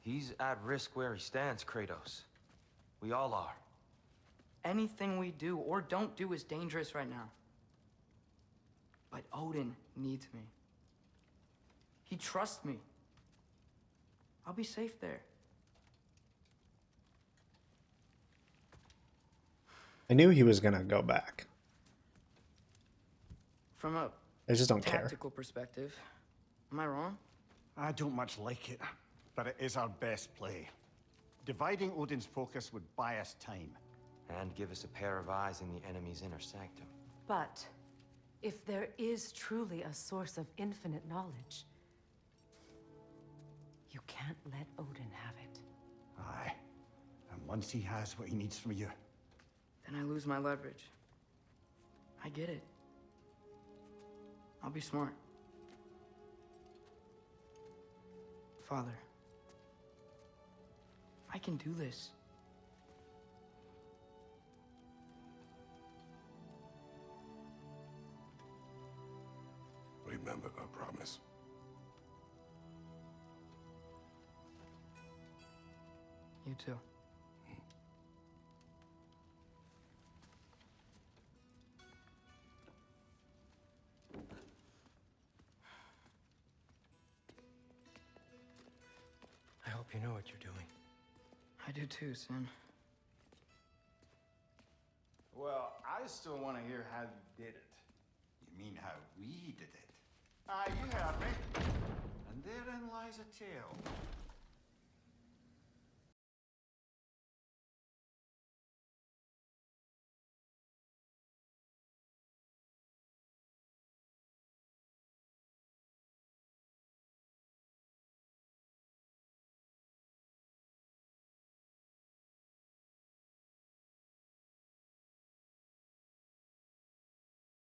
Speaker 13: He's at risk where he stands, Kratos. We all are.
Speaker 1: Anything we do or don't do is dangerous right now. But Odin needs me. He trusts me. I'll be safe there.
Speaker 4: I knew he was gonna go back.
Speaker 1: From a
Speaker 4: I just don't care.
Speaker 1: tactical perspective, am I wrong?
Speaker 3: I don't much like it, but it is our best play. Dividing Odin's focus would buy us time.
Speaker 13: And give us a pair of eyes in the enemy's inner sanctum.
Speaker 6: But if there is truly a source of infinite knowledge, you can't let Odin have it.
Speaker 3: Aye. And once he has what he needs from you...
Speaker 1: Then I lose my leverage. I get it. I'll be smart. Father, I can do this.
Speaker 2: Remember our promise.
Speaker 1: You too.
Speaker 13: I hope you know what you're doing.
Speaker 1: I do too, Sim.
Speaker 9: Well, I still want to hear how you did it.
Speaker 3: You mean how we did it? Ah, you heard me. And therein lies a tale